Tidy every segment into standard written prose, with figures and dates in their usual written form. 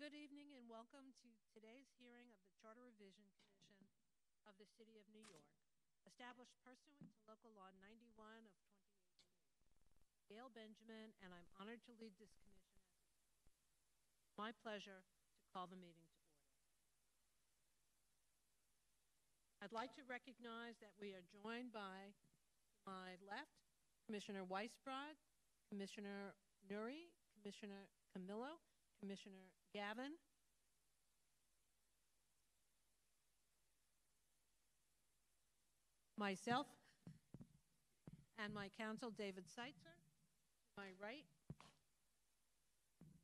Good evening and welcome to today's hearing of the Charter Revision Commission of the City of New York, established pursuant to Local Law 91 of 2018. Gail Benjamin, and I'm honored to lead this commission. It's my pleasure to call the meeting to order. I'd like to recognize that we are joined by, to my left, Commissioner Weisbrod, Commissioner Nuri, Commissioner Camillo, Commissioner Gavin, myself, and my counsel, David Seitzer. To my right,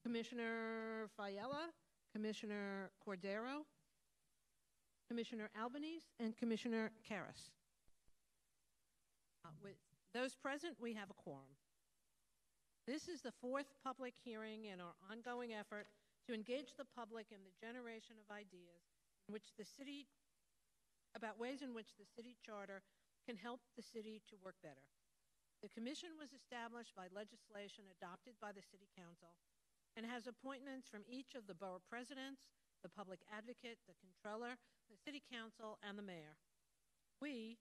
Commissioner Fiella, Commissioner Cordero, Commissioner Albanese, and Commissioner Karras. With those present, we have a quorum. This is the fourth public hearing in our ongoing effort to engage the public in the generation of ideas about ways in which the city charter can help the city to work better. The commission was established by legislation adopted by the City Council and has appointments from each of the borough presidents, the public advocate, the controller, the City Council, and the mayor. We,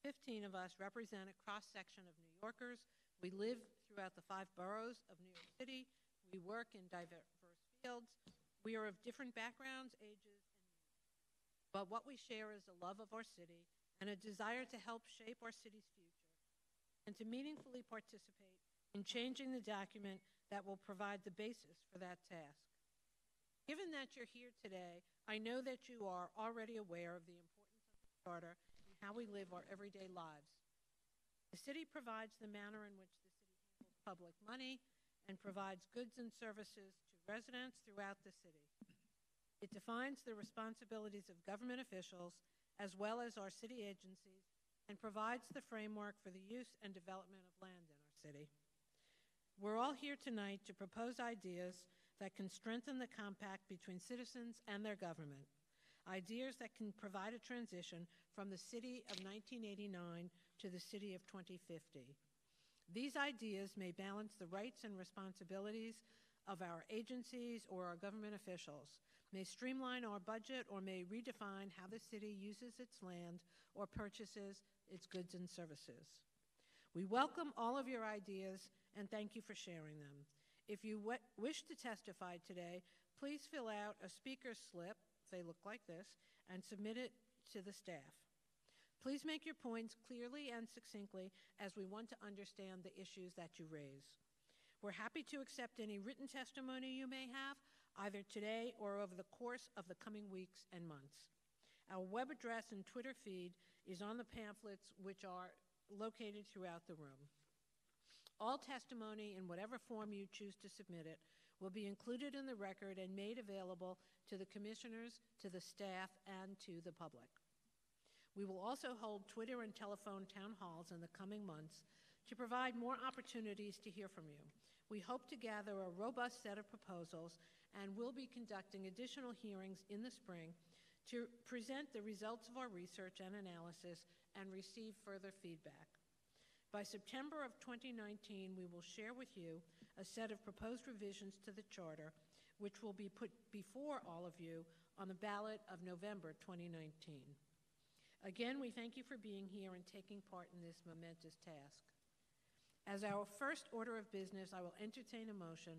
the 15 of us, represent a cross-section of New Yorkers. We live throughout the 5 boroughs of New York City. We work in diverse fields. We are of different backgrounds, ages, and needs. But what we share is a love of our city and a desire to help shape our city's future and to meaningfully participate in changing the document that will provide the basis for that task. Given that you're here today, I know that you are already aware of the importance of the charter and how we live our everyday lives. The city provides the manner in which the city handles public money and provides goods and services to residents throughout the city. It defines the responsibilities of government officials as well as our city agencies and provides the framework for the use and development of land in our city. We're all here tonight to propose ideas that can strengthen the compact between citizens and their government. Ideas that can provide a transition from the city of 1989 to the city of 2050. These ideas may balance the rights and responsibilities of our agencies or our government officials, may streamline our budget, or may redefine how the city uses its land or purchases its goods and services. We welcome all of your ideas and thank you for sharing them. If you wish to testify today, please fill out a speaker's slip, they look like this, and submit it to the staff. Please make your points clearly and succinctly as we want to understand the issues that you raise. We're happy to accept any written testimony you may have, either today or over the course of the coming weeks and months. Our web address and Twitter feed is on the pamphlets, which are located throughout the room. All testimony, in whatever form you choose to submit it, will be included in the record and made available to the commissioners, to the staff, and to the public. We will also hold Twitter and telephone town halls in the coming months to provide more opportunities to hear from you. We hope to gather a robust set of proposals and will be conducting additional hearings in the spring to present the results of our research and analysis and receive further feedback. By September of 2019, we will share with you a set of proposed revisions to the charter, which will be put before all of you on the ballot of November 2019. Again, we thank you for being here and taking part in this momentous task. As our first order of business, I will entertain a motion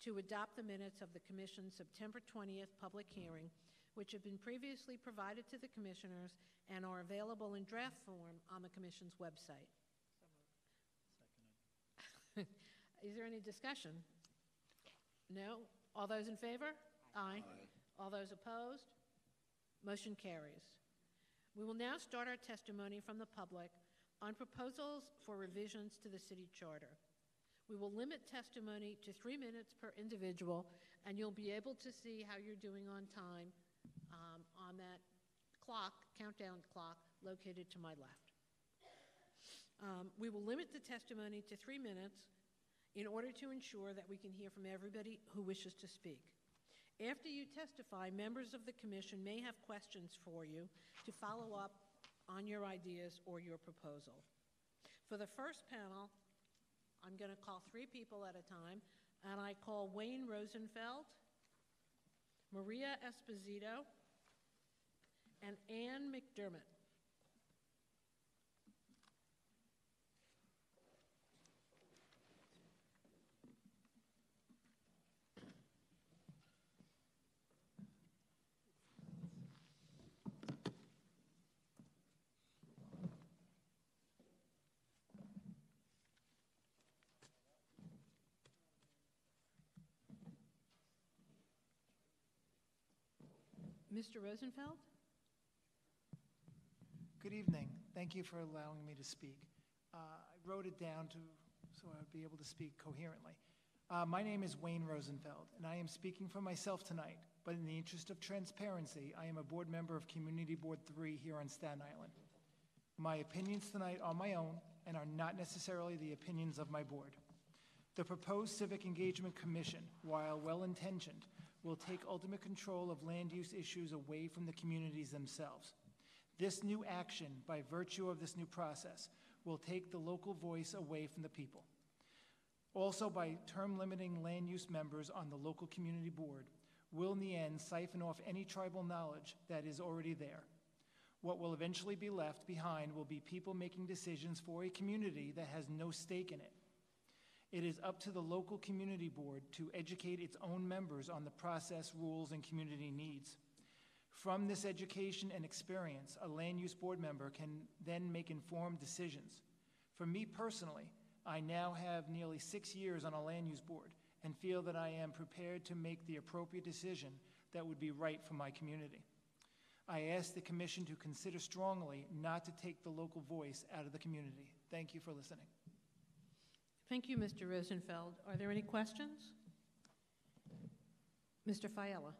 to adopt the minutes of the Commission's September 20th public hearing, which have been previously provided to the Commissioners and are available in draft form on the Commission's website. Is there any discussion? No? All those in favor? Aye. Aye. All those opposed? Motion carries. We will now start our testimony from the public on proposals for revisions to the city charter. We will limit testimony to 3 minutes per individual, and you'll be able to see how you're doing on time on that clock, countdown clock, located to my left. We will limit the testimony to 3 minutes in order to ensure that we can hear from everybody who wishes to speak. After you testify, members of the commission may have questions for you to follow up on your ideas or your proposal. For the first panel, I'm going to call 3 people at a time, and I call Wayne Rosenfeld, Maria Esposito, and Ann McDermott. Mr. Rosenfeld? Good evening. Thank you for allowing me to speak. I wrote it down so I would be able to speak coherently. My name is Wayne Rosenfeld, and I am speaking for myself tonight, but in the interest of transparency, I am a board member of Community Board 3 here on Staten Island. My opinions tonight are my own and are not necessarily the opinions of my board. The proposed Civic Engagement Commission, while well-intentioned, will take ultimate control of land use issues away from the communities themselves. This new action, by virtue of this new process, will take the local voice away from the people. Also, by term limiting land use members on the local community board, will in the end siphon off any tribal knowledge that is already there. What will eventually be left behind will be people making decisions for a community that has no stake in it. It is up to the local community board to educate its own members on the process, rules, and community needs. From this education and experience, a land use board member can then make informed decisions. For me personally, I now have nearly 6 years on a land use board and feel that I am prepared to make the appropriate decision that would be right for my community. I ask the commission to consider strongly not to take the local voice out of the community. Thank you for listening. Thank you, Mr. Rosenfeld. Are there any questions? Mr. Fiella.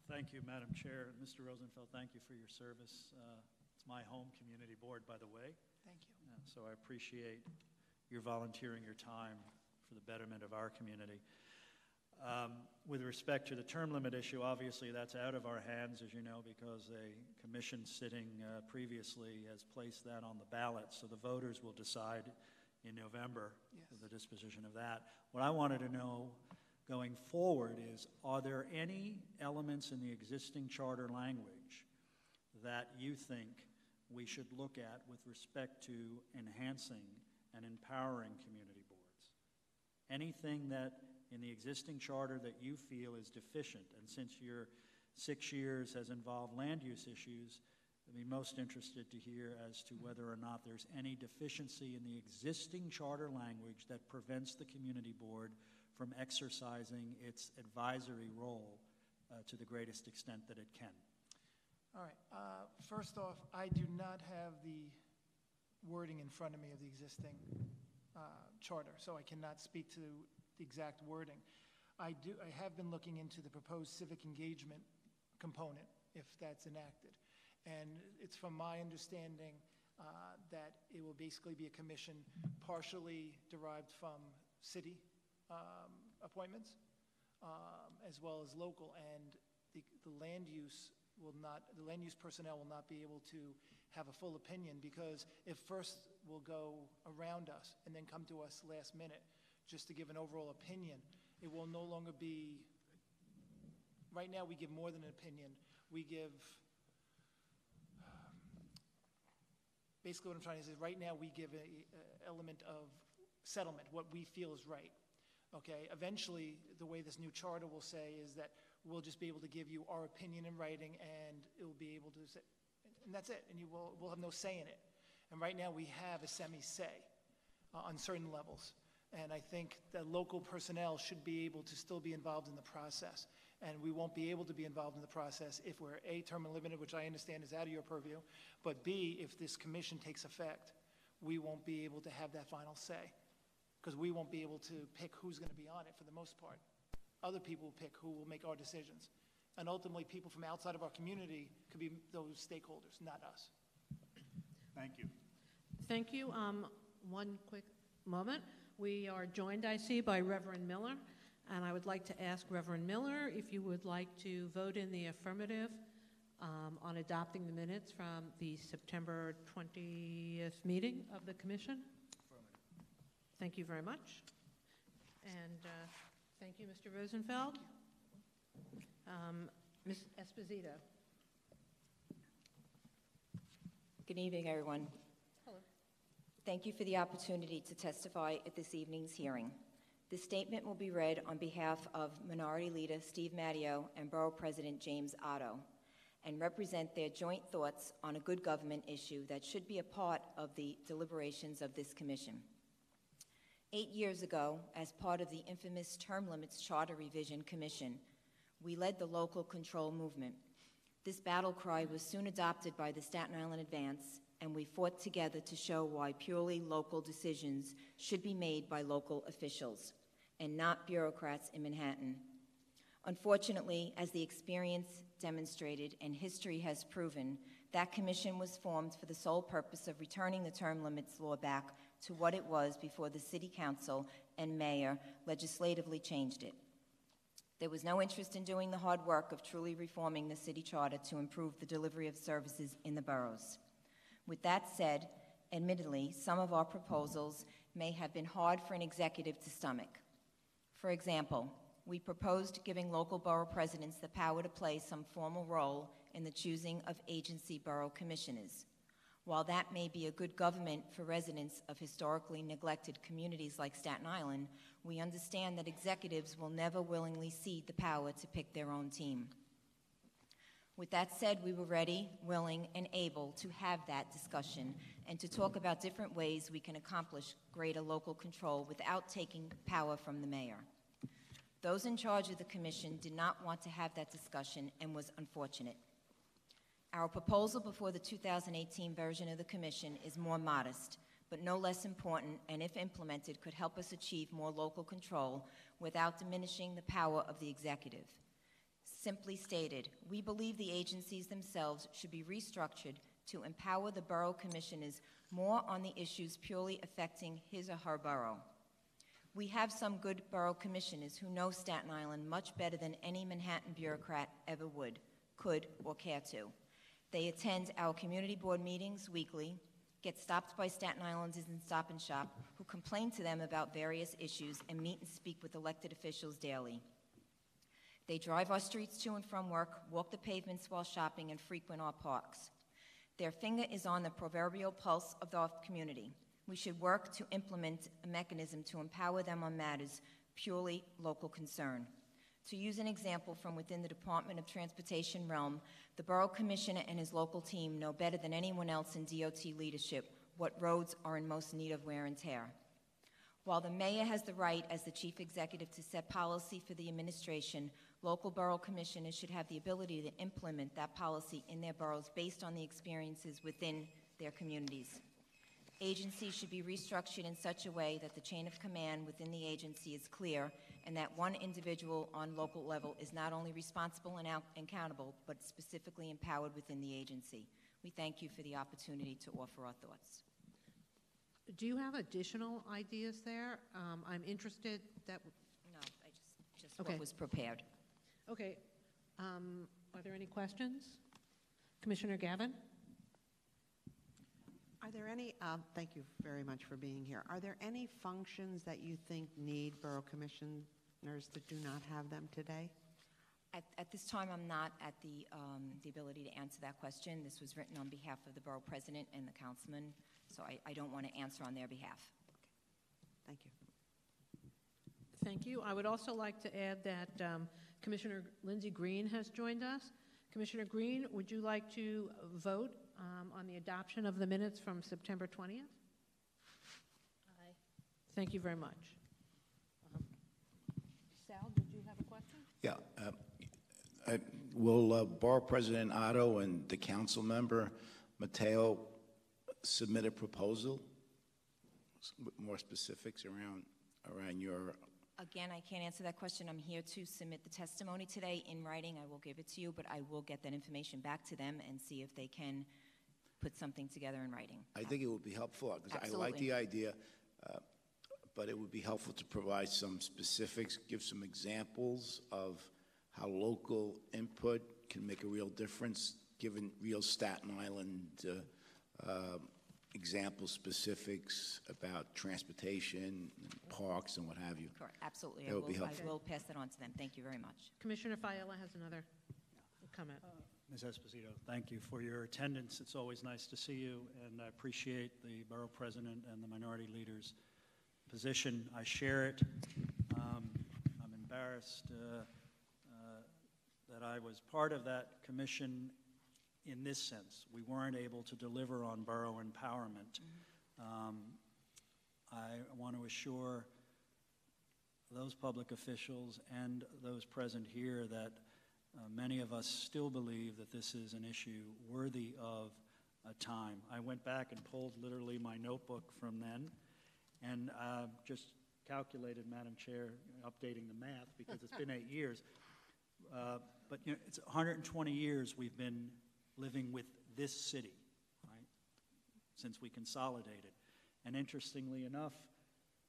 Thank you, Madam Chair. Mr. Rosenfeld, thank you for your service. It's my home community board, by the way. Thank you. So I appreciate your volunteering your time for the betterment of our community. With respect to the term limit issue, obviously that's out of our hands, as you know, because a commission sitting previously has placed that on the ballot, so the voters will decide in November, yes, the disposition of that. What I wanted to know going forward is, are there any elements in the existing charter language that you think we should look at with respect to enhancing and empowering community boards? Anything that in the existing charter that you feel is deficient? And since your 6 years has involved land use issues, I'd be most interested to hear as to whether or not there's any deficiency in the existing charter language that prevents the community board from exercising its advisory role to the greatest extent that it can. All right. First off, I do not have the wording in front of me of the existing charter, so I cannot speak to the exact wording. I have been looking into the proposed civic engagement component, if that's enacted. And it's from my understanding that it will basically be a commission partially derived from city appointments as well as local, and the land use personnel will not be able to have a full opinion, because if first will go around us and then come to us last minute just to give an overall opinion, it will no longer be. Right now we give more than an opinion. We give. Basically what I'm trying to say is right now we give an element of settlement, what we feel is right. Okay, eventually the way this new charter will say is that we'll just be able to give you our opinion in writing, and it will be able to say, and that's it, and we'll have no say in it. And right now we have a semi-say on certain levels. And I think that local personnel should be able to still be involved in the process. And we won't be able to be involved in the process if we're A, term limited, which I understand is out of your purview, but B, if this commission takes effect, we won't be able to have that final say, because we won't be able to pick who's going to be on it for the most part. Other people will pick who will make our decisions. And ultimately, people from outside of our community could be those stakeholders, not us. Thank you. Thank you. One quick moment. We are joined, I see, by Reverend Miller, and I would like to ask Reverend Miller if you would like to vote in the affirmative on adopting the minutes from the September 20th meeting of the Commission. Affirmative. Thank you very much. And thank you, Mr. Rosenfeld. Ms. Esposito. Good evening, everyone. Hello. Thank you for the opportunity to testify at this evening's hearing. This statement will be read on behalf of Minority Leader Steve Matteo and Borough President James Otto, and represent their joint thoughts on a good government issue that should be a part of the deliberations of this commission. 8 years ago, as part of the infamous Term Limits Charter Revision Commission, we led the local control movement. This battle cry was soon adopted by the Staten Island Advance, and we fought together to show why purely local decisions should be made by local officials and not bureaucrats in Manhattan. Unfortunately, as the experience demonstrated and history has proven, that commission was formed for the sole purpose of returning the term limits law back to what it was before the City Council and Mayor legislatively changed it. There was no interest in doing the hard work of truly reforming the city charter to improve the delivery of services in the boroughs. With that said, admittedly, some of our proposals may have been hard for an executive to stomach. For example, we proposed giving local borough presidents the power to play some formal role in the choosing of agency borough commissioners. While that may be a good government for residents of historically neglected communities like Staten Island, we understand that executives will never willingly cede the power to pick their own team. With that said, we were ready, willing, and able to have that discussion and to talk about different ways we can accomplish greater local control without taking power from the mayor. Those in charge of the commission did not want to have that discussion and was unfortunate. Our proposal before the 2018 version of the commission is more modest, but no less important, and if implemented, could help us achieve more local control without diminishing the power of the executive. Simply stated, we believe the agencies themselves should be restructured to empower the borough commissioners more on the issues purely affecting his or her borough. We have some good borough commissioners who know Staten Island much better than any Manhattan bureaucrat ever would, could, or care to. They attend our community board meetings weekly, get stopped by Staten Islanders in Stop and Shop, who complain to them about various issues, and meet and speak with elected officials daily. They drive our streets to and from work, walk the pavements while shopping, and frequent our parks. Their finger is on the proverbial pulse of our community. We should work to implement a mechanism to empower them on matters purely local concern. To use an example from within the Department of Transportation realm, the Borough Commissioner and his local team know better than anyone else in DOT leadership what roads are in most need of wear and tear. While the mayor has the right as the chief executive to set policy for the administration, local borough commissioners should have the ability to implement that policy in their boroughs based on the experiences within their communities. Agencies should be restructured in such a way that the chain of command within the agency is clear and that one individual on local level is not only responsible and accountable, but specifically empowered within the agency. We thank you for the opportunity to offer our thoughts. Do you have additional ideas there? I'm interested that... No, just okay. What was prepared. Okay. Are there any questions? Commissioner Gavin? Are there any, thank you very much for being here. Are there any functions that you think need borough commissioners that do not have them today? At this time, I'm not at the ability to answer that question. This was written on behalf of the borough president and the councilman, so I don't want to answer on their behalf. Okay. Thank you. Thank you. I would also like to add that Commissioner Lindsey Green has joined us. Commissioner Green, would you like to vote on the adoption of the minutes from September 20th? Aye. Thank you very much. Sal, did you have a question? Yeah. Will Borough President Otto and the council member, Matteo, submit a proposal with more specifics around your... Again, I can't answer that question. I'm here to submit the testimony today in writing. I will give it to you, but I will get that information back to them and see if they can put something together in writing. I think it would be helpful, because I Absolutely. like the idea, but it would be helpful to provide some specifics, give some examples of how local input can make a real difference, given real Staten Island example specifics about transportation, and parks, and what have you. Correct, absolutely. That would be helpful. I will pass that on to them. Thank you very much. Commissioner Fiala has another comment. Ms. Esposito, thank you for your attendance. It's always nice to see you, and I appreciate the Borough President and the Minority Leader's position. I share it. I'm embarrassed that I was part of that commission in this sense. We weren't able to deliver on borough empowerment. I want to assure those public officials and those present here that many of us still believe that this is an issue worthy of time. I went back and pulled literally my notebook from then and just calculated, Madam Chair, updating the math because it's been 8 years. But you know, it's 120 years we've been living with this city, right, since we consolidated. And interestingly enough,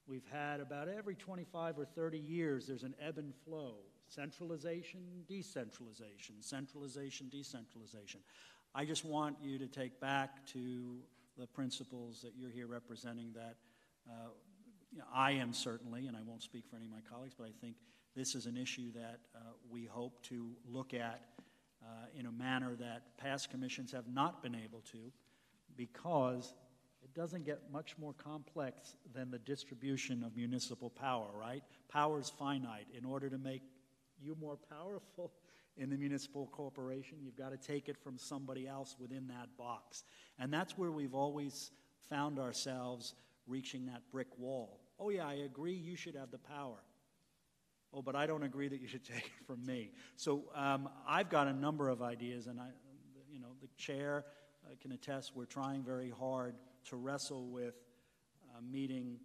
we've had about every 25 or 30 years, there's an ebb and flow. Centralization, decentralization, centralization, decentralization. I just want you to take back to the principles that you're here representing that you know, I am certainly, and I won't speak for any of my colleagues, but I think this is an issue that we hope to look at in a manner that past commissions have not been able to, because it doesn't get much more complex than the distribution of municipal power, right? Power is finite. In order to make you more powerful in the municipal corporation, you've got to take it from somebody else within that box. And that's where we've always found ourselves reaching that brick wall. Oh yeah, I agree you should have the power. Oh, but I don't agree that you should take it from me. So I've got a number of ideas, and you know, the chair can attest we're trying very hard to wrestle with meeting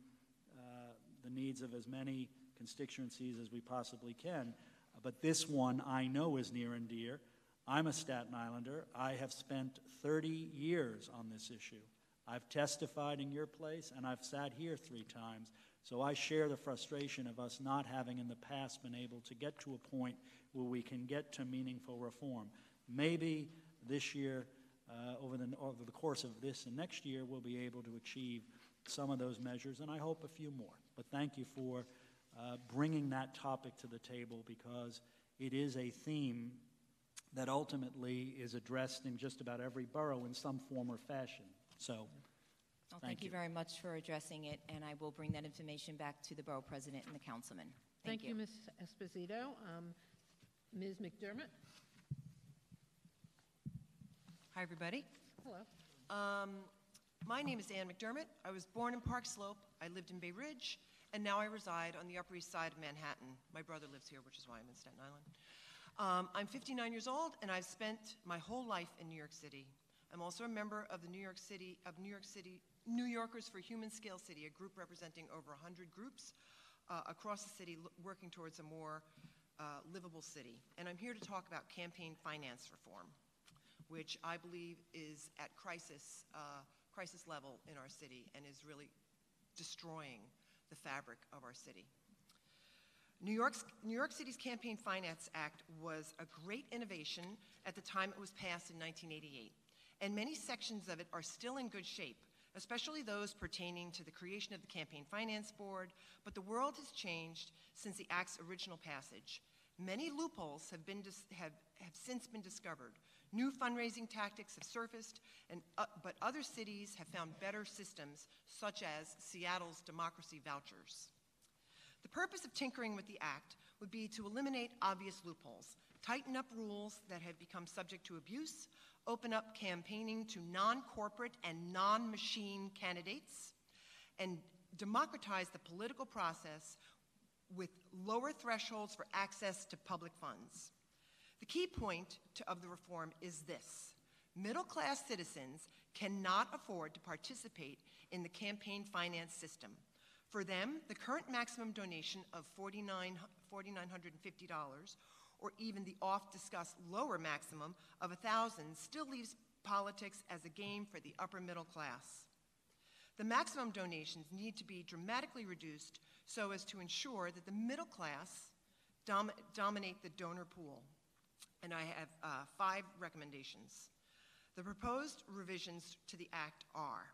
the needs of as many constituencies as we possibly can. But this one I know is near and dear. I'm a Staten Islander. I have spent 30 years on this issue. I've testified in your place, and I've sat here 3 times. So I share the frustration of us not having in the past been able to get to a point where we can get to meaningful reform. Maybe this year, over the course of this and next year, we'll be able to achieve some of those measures, and I hope a few more. But thank you for bringing that topic to the table, because it is a theme that ultimately is addressed in just about every borough in some form or fashion. So, well, thank you very much for addressing it, and I will bring that information back to the Borough President and the Councilman. Thank you, Ms. Esposito. Ms. McDermott? Hi, everybody. Hello. My name is Ann McDermott. I was born in Park Slope. I lived in Bay Ridge, and now I reside on the Upper East Side of Manhattan. My brother lives here, which is why I'm in Staten Island. I'm 59 years old, and I've spent my whole life in New York City. I'm also a member of the New Yorkers for Human Scale City, a group representing over 100 groups across the city working towards a more livable city. And I'm here to talk about campaign finance reform, which I believe is at crisis level in our city and is really destroying the fabric of our city. New York City's Campaign Finance Act was a great innovation at the time it was passed in 1988, and many sections of it are still in good shape, especially those pertaining to the creation of the Campaign Finance Board, but the world has changed since the Act's original passage. Many loopholes have since been discovered. New fundraising tactics have surfaced, but other cities have found better systems, such as Seattle's democracy vouchers. The purpose of tinkering with the Act would be to eliminate obvious loopholes, tighten up rules that have become subject to abuse, open up campaigning to non-corporate and non-machine candidates, and democratize the political process with lower thresholds for access to public funds. The key point of the reform is this: middle-class citizens cannot afford to participate in the campaign finance system. For them, the current maximum donation of $4,950, or even the oft-discussed lower maximum of $1,000, still leaves politics as a game for the upper middle class. The maximum donations need to be dramatically reduced so as to ensure that the middle class dominate the donor pool. And I have 5 recommendations. The proposed revisions to the Act are: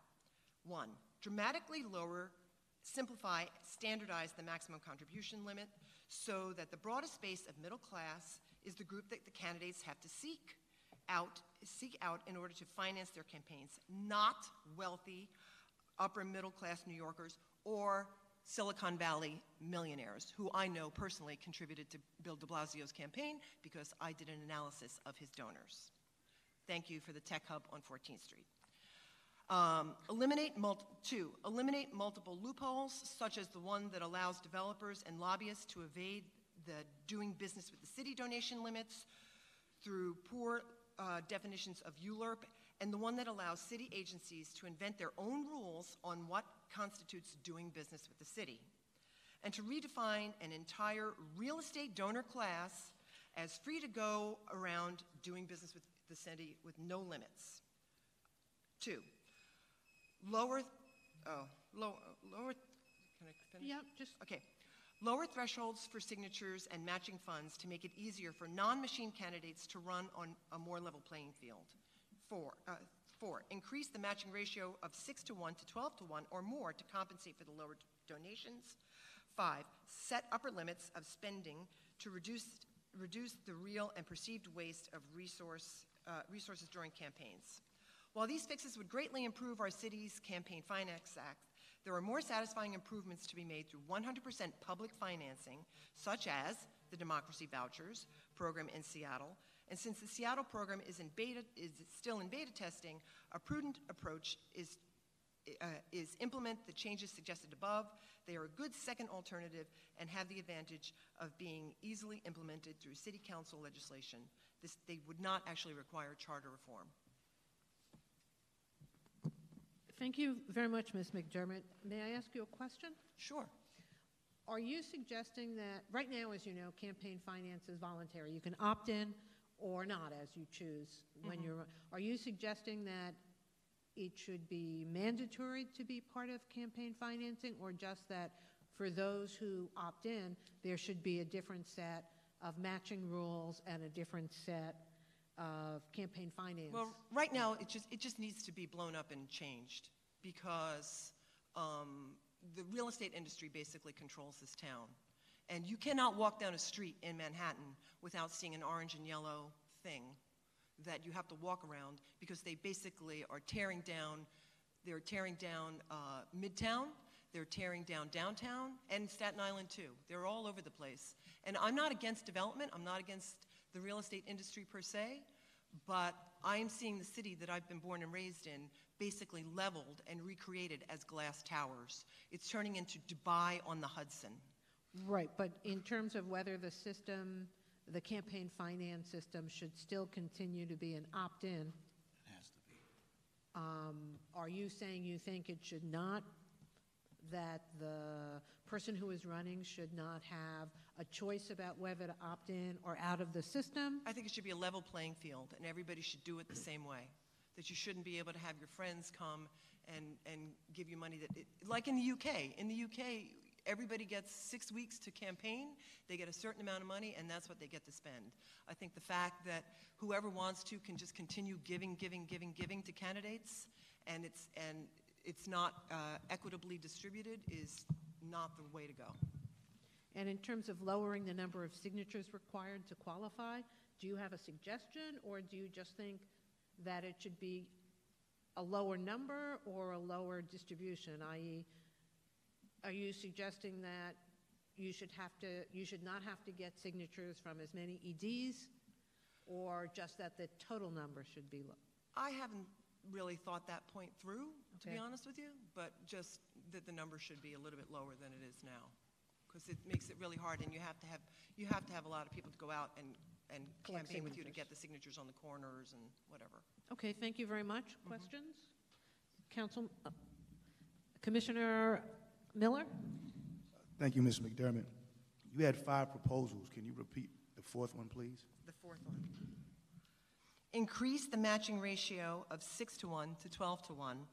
1, dramatically lower, simplify, standardize the maximum contribution limit so that the broadest base of middle class is the group that the candidates have to seek out in order to finance their campaigns, not wealthy, upper middle class New Yorkers or Silicon Valley millionaires, who I know personally contributed to Bill de Blasio's campaign because I did an analysis of his donors. Thank you for the tech hub on 14th Street. 2, eliminate multiple loopholes, such as the one that allows developers and lobbyists to evade the doing business with the city donation limits through poor definitions of ULURP, and the one that allows city agencies to invent their own rules on what constitutes doing business with the city, and to redefine an entire real estate donor class as free to go around doing business with the city with no limits. 2, lower, can I finish? Yeah, just. Okay. Lower thresholds for signatures and matching funds to make it easier for non-machine candidates to run on a more level playing field. 4, increase the matching ratio of 6-to-1 to 12-to-1 or more to compensate for the lower donations. 5, set upper limits of spending to reduce the real and perceived waste of resources during campaigns. While these fixes would greatly improve our city's Campaign Finance Act, there are more satisfying improvements to be made through 100% public financing, such as the Democracy Vouchers program in Seattle. And since the Seattle program is still in beta testing, a prudent approach is implement the changes suggested above. They are a good second alternative and have the advantage of being easily implemented through city council legislation. They would not actually require charter reform. Thank you very much, Ms. McDermott. May I ask you a question? Sure. Are you suggesting that, right now, as you know, campaign finance is voluntary. You can opt in or not as you choose when you're, are you suggesting that it should be mandatory to be part of campaign financing, or just that for those who opt in, there should be a different set of matching rules and a different set of campaign finance? Well, right now, it just needs to be blown up and changed because the real estate industry basically controls this town. And you cannot walk down a street in Manhattan without seeing an orange and yellow thing that you have to walk around, because they basically are tearing down, they're tearing down Midtown, they're tearing down downtown, and Staten Island too. They're all over the place. And I'm not against development, I'm not against the real estate industry per se, but I am seeing the city that I've been born and raised in basically leveled and recreated as glass towers. It's turning into Dubai on the Hudson. Right, but in terms of whether the system, the campaign finance system, should still continue to be an opt-in, It has to be. are you saying you think it should not, that the person who is running should not have a choice about whether to opt in or out of the system? I think it should be a level playing field, and everybody should do it the same way. That you shouldn't be able to have your friends come and give you money like in the UK. In the UK, everybody gets 6 weeks to campaign, they get a certain amount of money, and that's what they get to spend. I think the fact that whoever wants to can just continue giving to candidates, and it's not equitably distributed, is not the way to go. And in terms of lowering the number of signatures required to qualify, do you have a suggestion, or do you just think that it should be a lower number or a lower distribution, i.e., are you suggesting that you should not have to get signatures from as many EDs, or just that the total number should be low? I haven't really thought that point through, to be Okay. honest with you, but just that the number should be a little bit lower than it is now, because it makes it really hard, and you have to have a lot of people to go out and Collect campaign with you to signatures. get the signatures on the corners and whatever. Okay, thank you very much. Questions? Commissioner Miller? Thank you, Ms. McDermott. You had 5 proposals. Can you repeat the 4th one, please? The 4th one. Increase the matching ratio of 6-to-1 to 12-to-1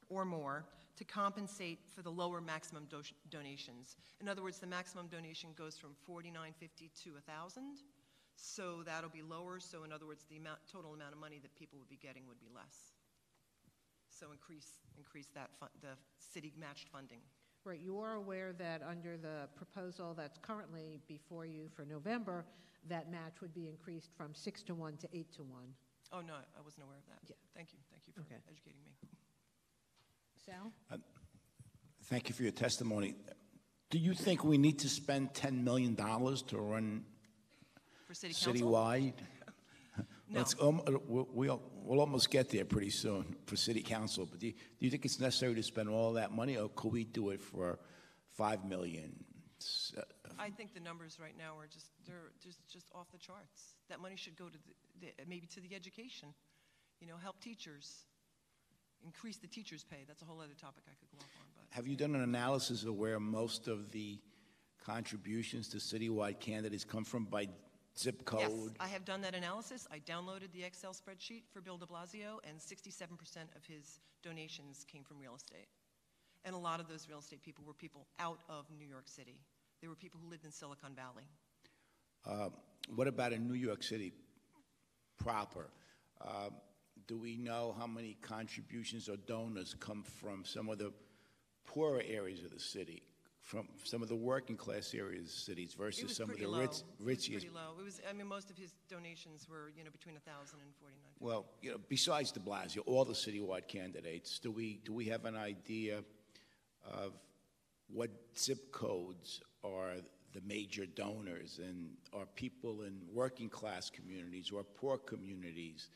or more to compensate for the lower maximum donations. In other words, the maximum donation goes from $49.50 to $1,000, so that'll be lower. So in other words, the total amount of money that people would be getting would be less. so increase that the city matched funding. Right, you are aware that under the proposal that's currently before you for November, that match would be increased from 6 to 1 to 8 to 1. Oh, no, I wasn't aware of that. Yeah. Thank you for Okay. educating me. Sal? Thank you for your testimony. Do you think we need to spend $10 million to run For city council? citywide? No. We'll almost get there pretty soon for city council, but do you think it's necessary to spend all that money, or could we do it for $5 million? I think the numbers right now are they're just off the charts. That money should go to maybe to the education, help teachers, increase the teachers' pay. That's a whole other topic I could go off on. But Have you done an analysis of where most of the contributions to citywide candidates come from by zip code? yes, I have done that analysis. I downloaded the Excel spreadsheet for Bill de Blasio, and 67% of his donations came from real estate. And a lot of those real estate people were people out of New York City. They were people who lived in Silicon Valley. What about in New York City proper? Do we know how many contributions or donors come from some of the poorer areas of the city, from some of the working class areas of the cities versus some of the richest? richiest? It was pretty low. Most of his donations were, between 1,000 and 4,900. Well, besides de Blasio, all the citywide candidates, do we have an idea of what zip codes are the major donors, and are people in working class communities or poor communities?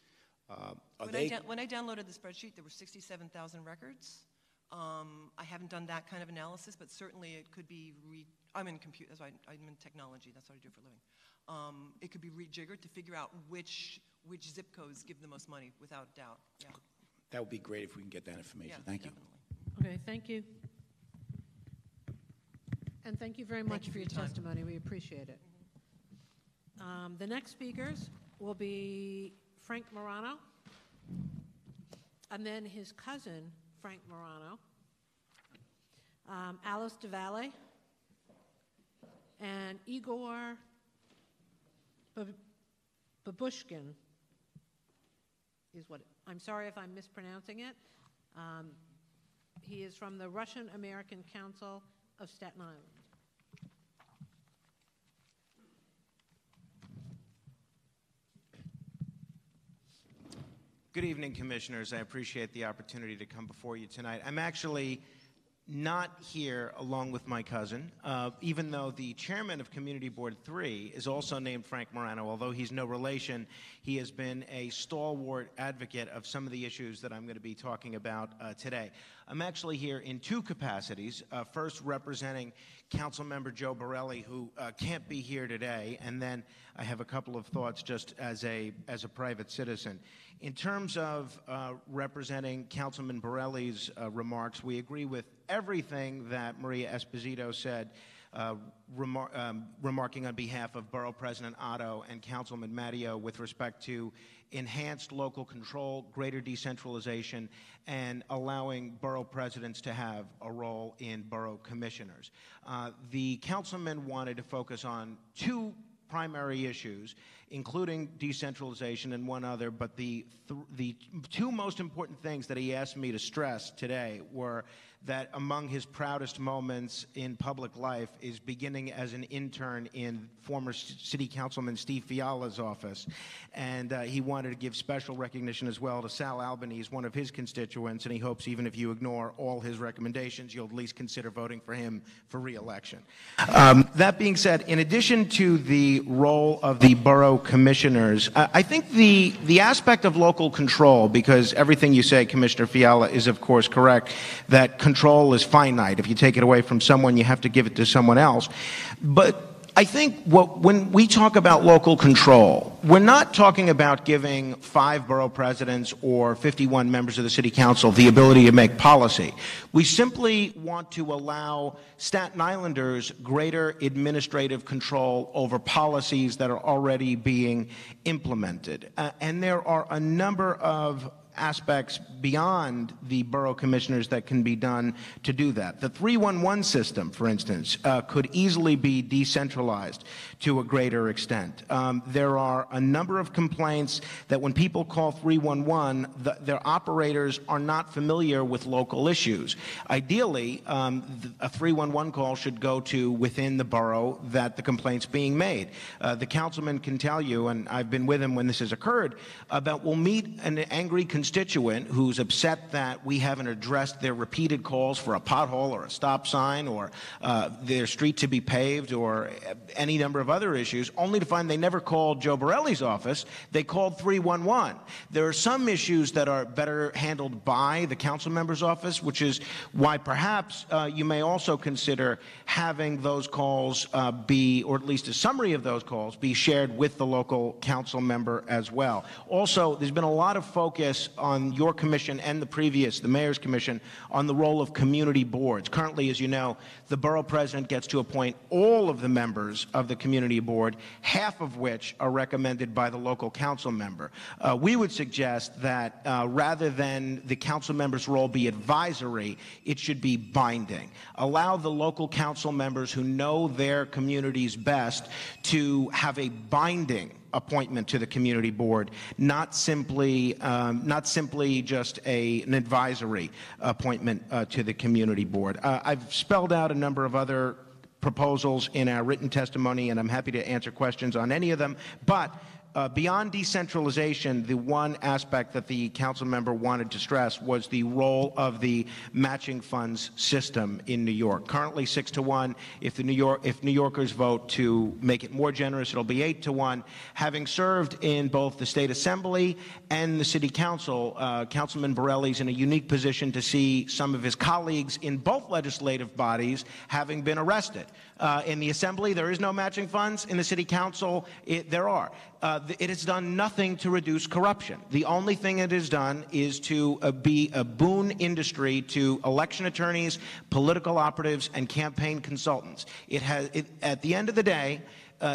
When I downloaded the spreadsheet, there were 67,000 records. I haven't done that kind of analysis, but certainly it could be I'm in technology. That's what I do for a living. It could be rejiggered to figure out which zip codes give the most money, without doubt. Yeah. That would be great if we can get that information. Yeah, Thank definitely. you. Okay, thank you. And thank you very much for your testimony. We appreciate it. The next speakers will be Frank Morano, and then his cousin, Frank Morano, Alice DeValle, and Igor Babushkin is what, I'm sorry if I'm mispronouncing it. He is from the Russian American Council of Staten Island. Good evening, Commissioners. I appreciate the opportunity to come before you tonight. I'm actually not here along with my cousin, even though the chairman of Community Board 3 is also named Frank Morano. Although he's no relation, he has been a stalwart advocate of some of the issues that I'm going to be talking about today. I'm actually here in two capacities, first representing Councilmember Joe Borelli, who can't be here today, and then I have a couple of thoughts just as a private citizen. In terms of representing Councilman Borelli's remarks, we agree with everything that Maria Esposito said, remarking on behalf of Borough President Otto and Councilman Matteo with respect to enhanced local control, greater decentralization, and allowing borough presidents to have a role in borough commissioners. The councilman wanted to focus on two primary issues, including decentralization and one other, but the two most important things that he asked me to stress today were that among his proudest moments in public life is beginning as an intern in former City Councilman Steve Fiala's office. And he wanted to give special recognition as well to Sal Albanese, one of his constituents, and he hopes even if you ignore all his recommendations, you'll at least consider voting for him for re-election. That being said, in addition to the role of the borough commissioners, I think the aspect of local control, because everything you say, Commissioner Fiala, is of course correct, that control is finite. If you take it away from someone, you have to give it to someone else. But I think when we talk about local control, we're not talking about giving 5 borough presidents or 51 members of the city council the ability to make policy. We simply want to allow Staten Islanders greater administrative control over policies that are already being implemented. And there are a number of aspects beyond the borough commissioners that can be done to do that. The 311 system, for instance, could easily be decentralized to a greater extent. There are a number of complaints that when people call 311, their operators are not familiar with local issues. Ideally, a 311 call should go to within the borough that the complaint's being made. The councilman can tell you, and I've been with him when this has occurred, about we'll meet an angry constituent who's upset that we haven't addressed their repeated calls for a pothole or a stop sign or their street to be paved or any number of other issues, only to find they never called Joe Borelli's office. They called 311. There are some issues that are better handled by the council member's office, which is why perhaps you may also consider having those calls be, or at least a summary of those calls, be shared with the local council member as well. Also, there's been a lot of focus on your commission and the mayor's commission, on the role of community boards. Currently, as you know, the borough president gets to appoint all of the members of the community board, half of which are recommended by the local council member. We would suggest that rather than the council member's role be advisory, it should be binding. Allow the local council members who know their communities best to have a binding appointment to the community board, not simply just an advisory appointment to the community board. I've spelled out a number of other proposals in our written testimony, and I'm happy to answer questions on any of them, but beyond decentralization, the one aspect that the council member wanted to stress was the role of the matching funds system in New York. Currently 6-1. If New Yorkers vote to make it more generous, it'll be 8-1. Having served in both the state assembly and the city council, Councilman Borelli's in a unique position to see some of his colleagues in both legislative bodies having been arrested. In the assembly, there is no matching funds. In the city council, there are. It has done nothing to reduce corruption. The only thing it has done is to be a boon industry to election attorneys, political operatives, and campaign consultants. At the end of the day,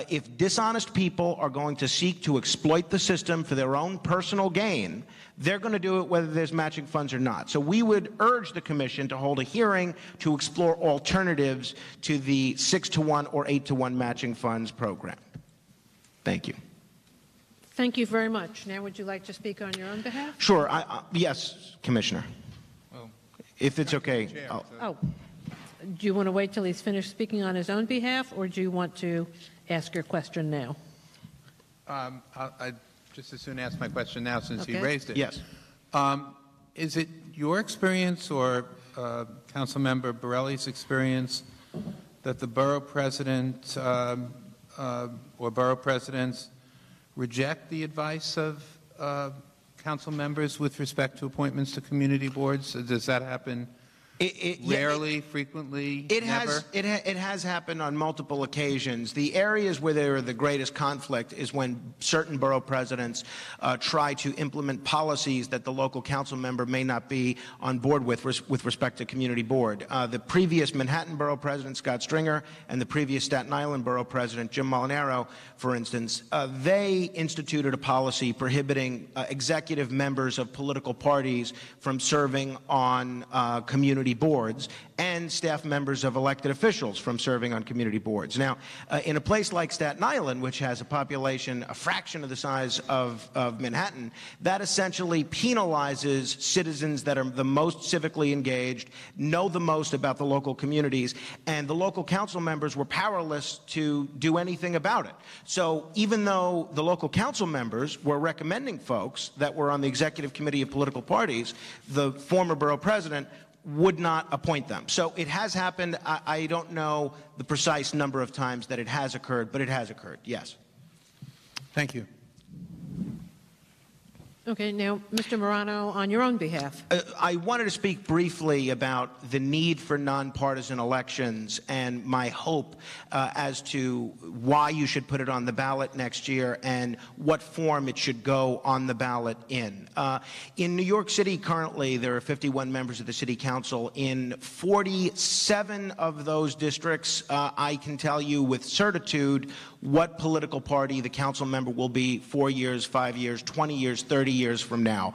if dishonest people are going to seek to exploit the system for their own personal gain, they're going to do it whether there's matching funds or not. So we would urge the commission to hold a hearing to explore alternatives to the 6-1 or 8-1 matching funds program. Thank you. Thank you very much. Now, would you like to speak on your own behalf? Sure. Yes, Commissioner. Well, if it's okay. Oh, do you want to wait till he's finished speaking on his own behalf, or do you want to ask your question now? I just as soon ask my question now since Okay. he raised it. Yes. Is it your experience or Councilmember Borelli's experience that the borough president or borough presidents reject the advice of council members with respect to appointments to community boards? Does that happen rarely, frequently, never? It has happened on multiple occasions. The areas where there are the greatest conflict is when certain borough presidents try to implement policies that the local council member may not be on board with respect to community board. The previous Manhattan borough president, Scott Stringer, and the previous Staten Island borough president, Jim Molinaro, for instance, they instituted a policy prohibiting executive members of political parties from serving on community boards and staff members of elected officials from serving on community boards. Now, in a place like Staten Island, which has a population a fraction of the size of Manhattan, that essentially penalizes citizens that are the most civically engaged, know the most about the local communities, and the local council members were powerless to do anything about it. So even though the local council members were recommending folks that were on the executive committee of political parties, the former borough president would not appoint them. So it has happened. I don't know the precise number of times that it has occurred, but it has occurred, yes. Thank you. Okay, now, Mr. Morano, on your own behalf. I wanted to speak briefly about the need for nonpartisan elections and my hope as to why you should put it on the ballot next year and what form it should go on the ballot in. In New York City, currently, there are 51 members of the City Council. In 47 of those districts, I can tell you with certitude what political party the council member will be 4 years, 5 years, 20 years, 30 years from now.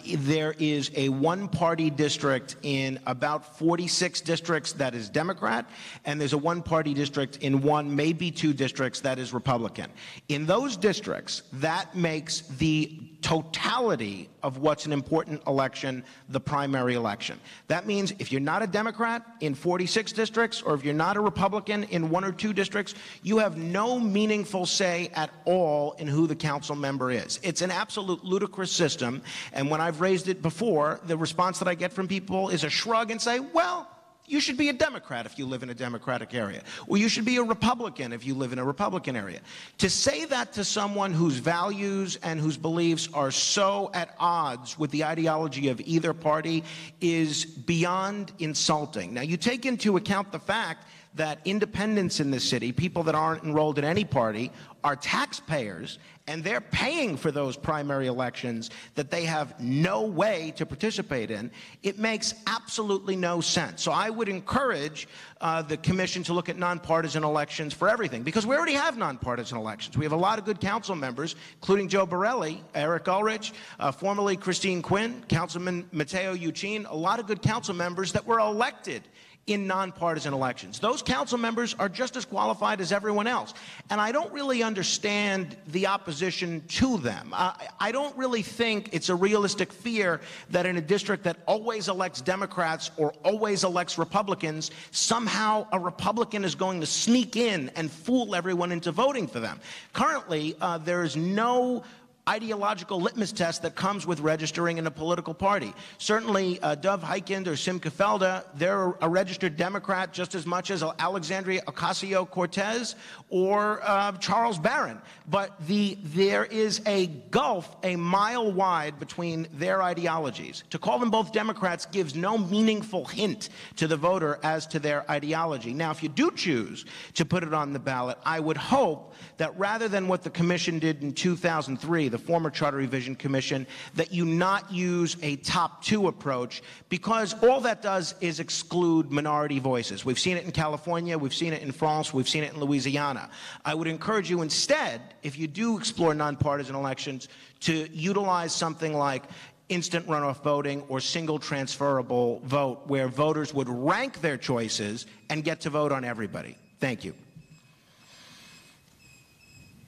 There is a one-party district in about 46 districts that is Democrat, and there's a one-party district in one, maybe two districts that is Republican. In those districts, that makes the totality of what's an important election the primary election. That means if you're not a Democrat in 46 districts, or if you're not a Republican in 1 or 2 districts, you have no meaningful say at all in who the council member is. It's an absolute ludicrous system, and when I've raised it before, the response that I get from people is a shrug and say, well, you should be a Democrat if you live in a Democratic area, or you should be a Republican if you live in a Republican area. To say that to someone whose values and whose beliefs are so at odds with the ideology of either party is beyond insulting. Now, you take into account the fact that independents in this city, people that aren't enrolled in any party, are taxpayers, and they're paying for those primary elections that they have no way to participate in. It makes absolutely no sense. So I would encourage the commission to look at nonpartisan elections for everything, because we already have nonpartisan elections. We have a lot of good council members, including Joe Borelli, Eric Ulrich, formerly Christine Quinn, Councilman Matteo Eugene, a lot of good council members that were elected in nonpartisan elections. Those council members are just as qualified as everyone else. And I don't really understand the opposition to them. I don't really think it's a realistic fear that in a district that always elects Democrats or always elects Republicans, somehow a Republican is going to sneak in and fool everyone into voting for them. Currently, there is no ideological litmus test that comes with registering in a political party. Certainly, Dov Hikind or Simcha Felda, they're a registered Democrat just as much as Alexandria Ocasio-Cortez or Charles Barron. But there is a gulf a mile wide between their ideologies. To call them both Democrats gives no meaningful hint to the voter as to their ideology. Now, if you do choose to put it on the ballot, I would hope that rather than what the commission did in 2003, the former Charter Revision Commission, that you not use a top 2 approach, because all that does is exclude minority voices. We've seen it in California, we've seen it in France, we've seen it in Louisiana. I would encourage you instead, if you do explore nonpartisan elections, to utilize something like instant runoff voting or single transferable vote, where voters would rank their choices and get to vote on everybody. Thank you.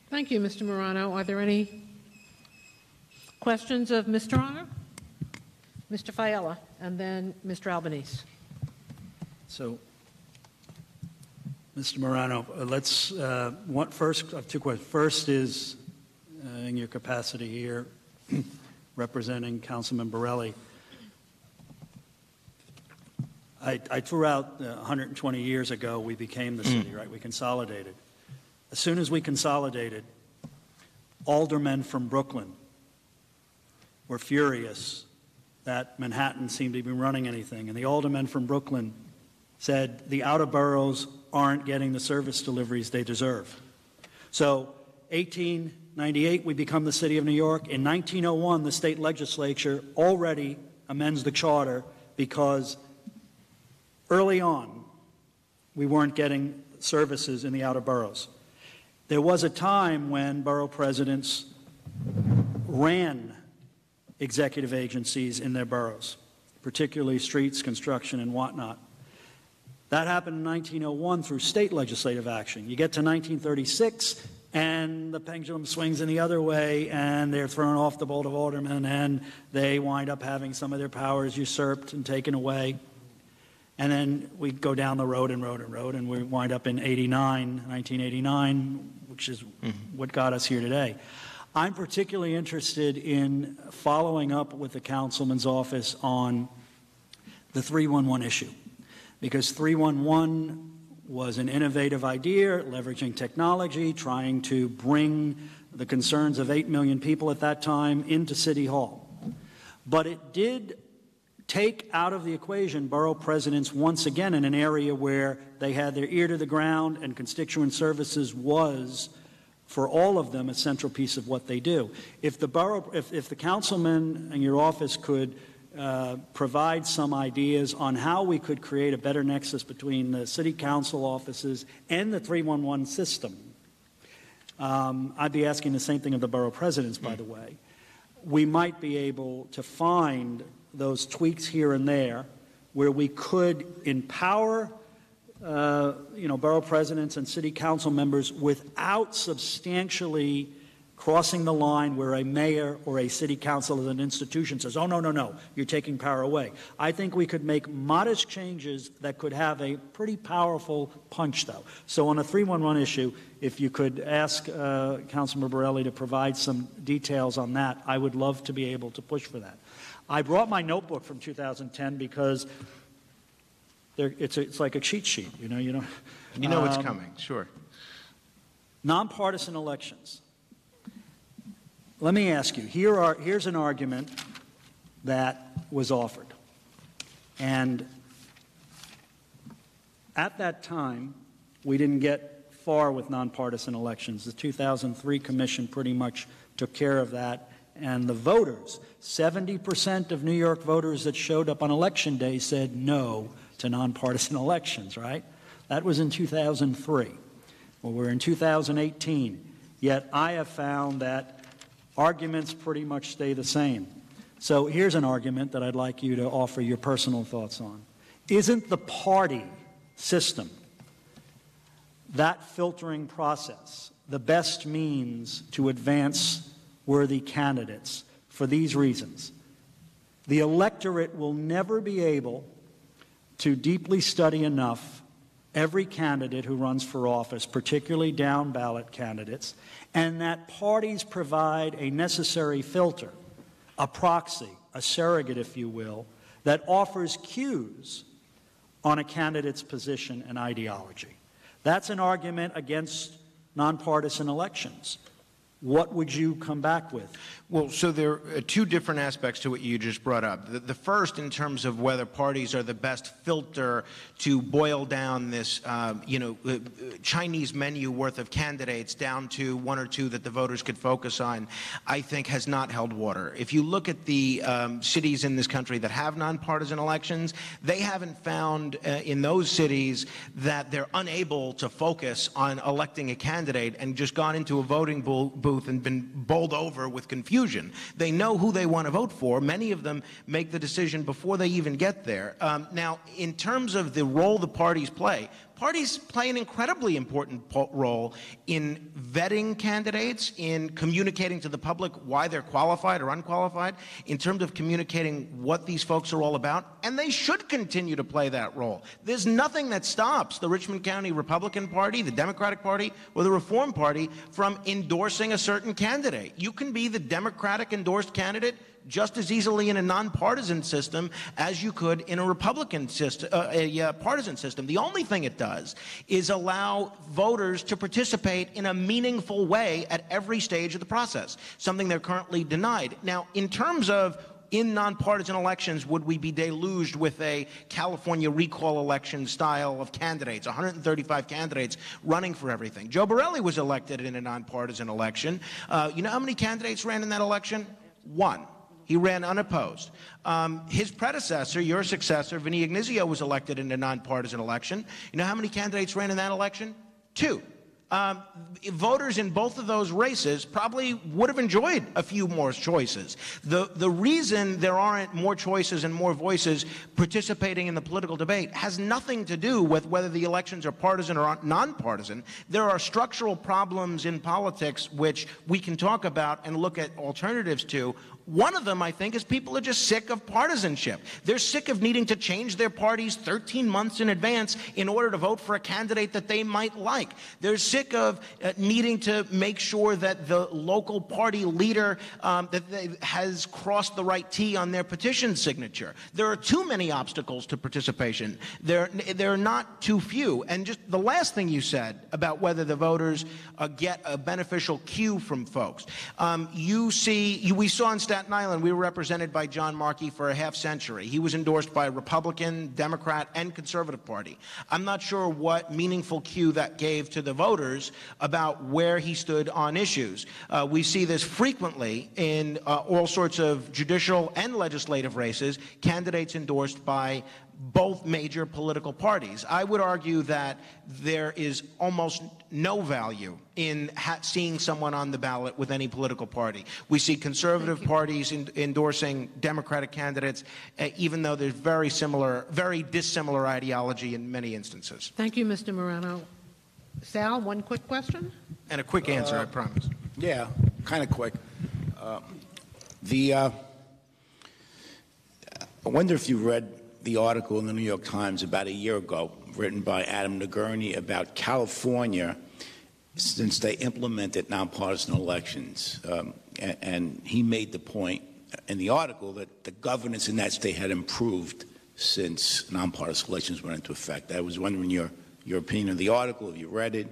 Thank you, Mr. Morano. Are there any questions of Mr. Honor? Mr. Fiala, and then Mr. Albanese. So, Mr. Morano, let's, first, I have 2 questions. First is, in your capacity here, representing Councilman Borelli, I threw out 120 years ago, we became the city, right? We consolidated. As soon as we consolidated, aldermen from Brooklyn were furious that Manhattan seemed to be running anything. And the aldermen from Brooklyn said the outer boroughs aren't getting the service deliveries they deserve. So 1898, we become the city of New York. In 1901, the state legislature already amends the charter because early on, we weren't getting services in the outer boroughs. There was a time when borough presidents ran executive agencies in their boroughs, particularly streets, construction, and whatnot. That happened in 1901 through state legislative action. You get to 1936, and the pendulum swings in the other way, and they're thrown off the Board of Aldermen, and they wind up having some of their powers usurped and taken away. And then we go down the road and road and road, and we wind up in 1989, which is what got us here today. I'm particularly interested in following up with the councilman's office on the 311 issue, because 311 was an innovative idea, leveraging technology, trying to bring the concerns of 8 million people at that time into City Hall. But it did take out of the equation borough presidents once again in an area where they had their ear to the ground, and constituent services was, for all of them, a central piece of what they do. If the councilman and your office could provide some ideas on how we could create a better nexus between the city council offices and the 311 system, I'd be asking the same thing of the borough presidents, by the way. We might be able to find those tweaks here and there where we could empower borough presidents and city council members without substantially crossing the line where a mayor or a city council as an institution says, oh, no, you're taking power away. I think we could make modest changes that could have a pretty powerful punch, though. So on a 311 issue, if you could ask Councilmember Borelli to provide some details on that, I would love to be able to push for that. I brought my notebook from 2010 because it's like a cheat sheet, you know what's coming, sure. Nonpartisan elections. Let me ask you, here's an argument that was offered. And at that time, we didn't get far with nonpartisan elections. The 2003 commission pretty much took care of that. And the voters, 70% of New York voters that showed up on election day said no to nonpartisan elections, right? That was in 2003. Well, we're in 2018. Yet I have found that arguments pretty much stay the same. So here's an argument that I'd like you to offer your personal thoughts on. Isn't the party system, that filtering process, the best means to advance worthy candidates for these reasons? The electorate will never be able to deeply study enough every candidate who runs for office, particularly down ballot candidates, and that parties provide a necessary filter, a proxy, a surrogate, if you will, that offers cues on a candidate's position and ideology. That's an argument against nonpartisan elections. What would you come back with? Well, so there are two different aspects to what you just brought up. The first, in terms of whether parties are the best filter to boil down this, Chinese menu worth of candidates down to one or two that the voters could focus on, I think has not held water. If you look at the cities in this country that have nonpartisan elections, they haven't found in those cities that they're unable to focus on electing a candidate and just gone into a voting booth and been bowled over with confusion. They know who they want to vote for. Many of them make the decision before they even get there. Now, in terms of the role the parties play an incredibly important role in vetting candidates, in communicating to the public why they're qualified or unqualified, in terms of communicating what these folks are all about, and they should continue to play that role. There's nothing that stops the Richmond County Republican Party, the Democratic Party, or the Reform Party from endorsing a certain candidate. You can be the Democratic endorsed candidate just as easily in a nonpartisan system as you could in a Republican system, partisan system. The only thing it does is allow voters to participate in a meaningful way at every stage of the process, something they're currently denied. Now, in terms of in nonpartisan elections, would we be deluged with a California recall election style of candidates, 135 candidates running for everything? Joe Borelli was elected in a nonpartisan election. You know how many candidates ran in that election? One. He ran unopposed. His predecessor, your successor, Vinny Ignizio, was elected in a nonpartisan election. You know how many candidates ran in that election? Two. Voters in both of those races probably would have enjoyed a few more choices. The reason there aren't more choices and more voices participating in the political debate has nothing to do with whether the elections are partisan or nonpartisan. There are structural problems in politics which we can talk about and look at alternatives to. One of them, I think, is people are just sick of partisanship. They're sick of needing to change their parties 13 months in advance in order to vote for a candidate that they might like. They're sick of needing to make sure that the local party leader has crossed the right T on their petition signature. There are too many obstacles to participation. There are not too few. And just the last thing you said about whether the voters get a beneficial cue from folks. We saw in Staten Island, we were represented by John Markey for a half century. He was endorsed by Republican, Democrat, and Conservative Party. I'm not sure what meaningful cue that gave to the voters voters about where he stood on issues. We see this frequently in all sorts of judicial and legislative races, candidates endorsed by both major political parties. I would argue that there is almost no value in seeing someone on the ballot with any political party. We see conservative parties endorsing Democratic candidates, even though there's very dissimilar ideology in many instances. Thank you, Mr. Morano. Sal, one quick question? And a quick answer, I promise. Yeah, kind of quick. I wonder if you read the article in the New York Times about a year ago, written by Adam Nagurney, about California since they implemented nonpartisan elections. And he made the point in the article that the governance in that state had improved since nonpartisan elections went into effect. I was wondering your opinion of the article. Have you read it?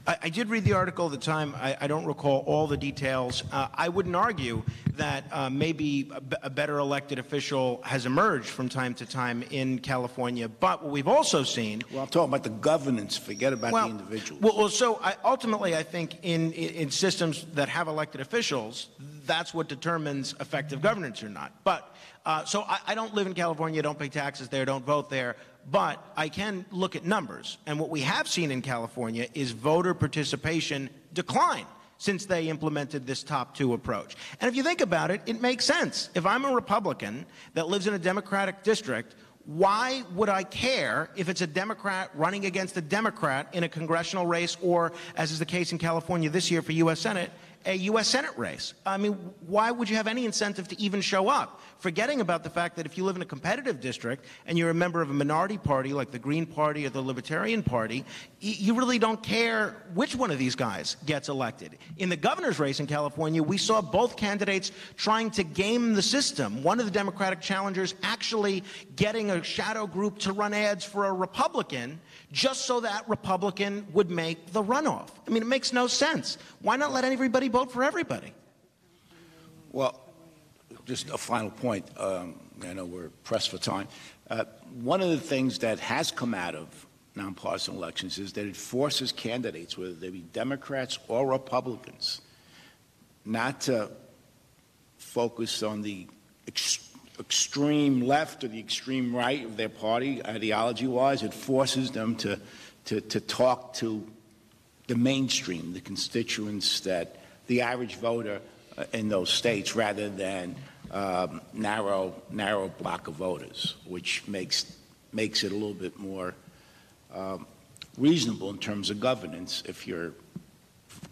I did read the article at the time. I don't recall all the details. I wouldn't argue that maybe a better elected official has emerged from time to time in California. But what we've also seen... Well, I'm talking about the governance. Forget about the individuals. Ultimately, I think in systems that have elected officials, that's what determines effective governance or not. But so I don't live in California, don't pay taxes there, don't vote there. But I can look at numbers, and what we have seen in California is voter participation decline since they implemented this top two approach. And if you think about it, it makes sense. If I'm a Republican that lives in a Democratic district, why would I care if it's a Democrat running against a Democrat in a congressional race or, as is the case in California this year for U.S. Senate, a U.S. Senate race? I mean, why would you have any incentive to even show up? Forgetting about the fact that if you live in a competitive district and you're a member of a minority party like the Green Party or the Libertarian Party, you really don't care which one of these guys gets elected. In the governor's race in California, we saw both candidates trying to game the system. One of the Democratic challengers actually getting a shadow group to run ads for a Republican just so that Republican would make the runoff. I mean, it makes no sense. Why not let everybody vote for everybody? Well, just a final point. I know we're pressed for time. One of the things that has come out of nonpartisan elections is that it forces candidates, whether they be Democrats or Republicans, not to focus on the extreme left or the extreme right of their party, ideology-wise. It forces them to talk to the mainstream, the constituents that the average voter in those states, rather than narrow block of voters, which makes it a little bit more reasonable in terms of governance if you're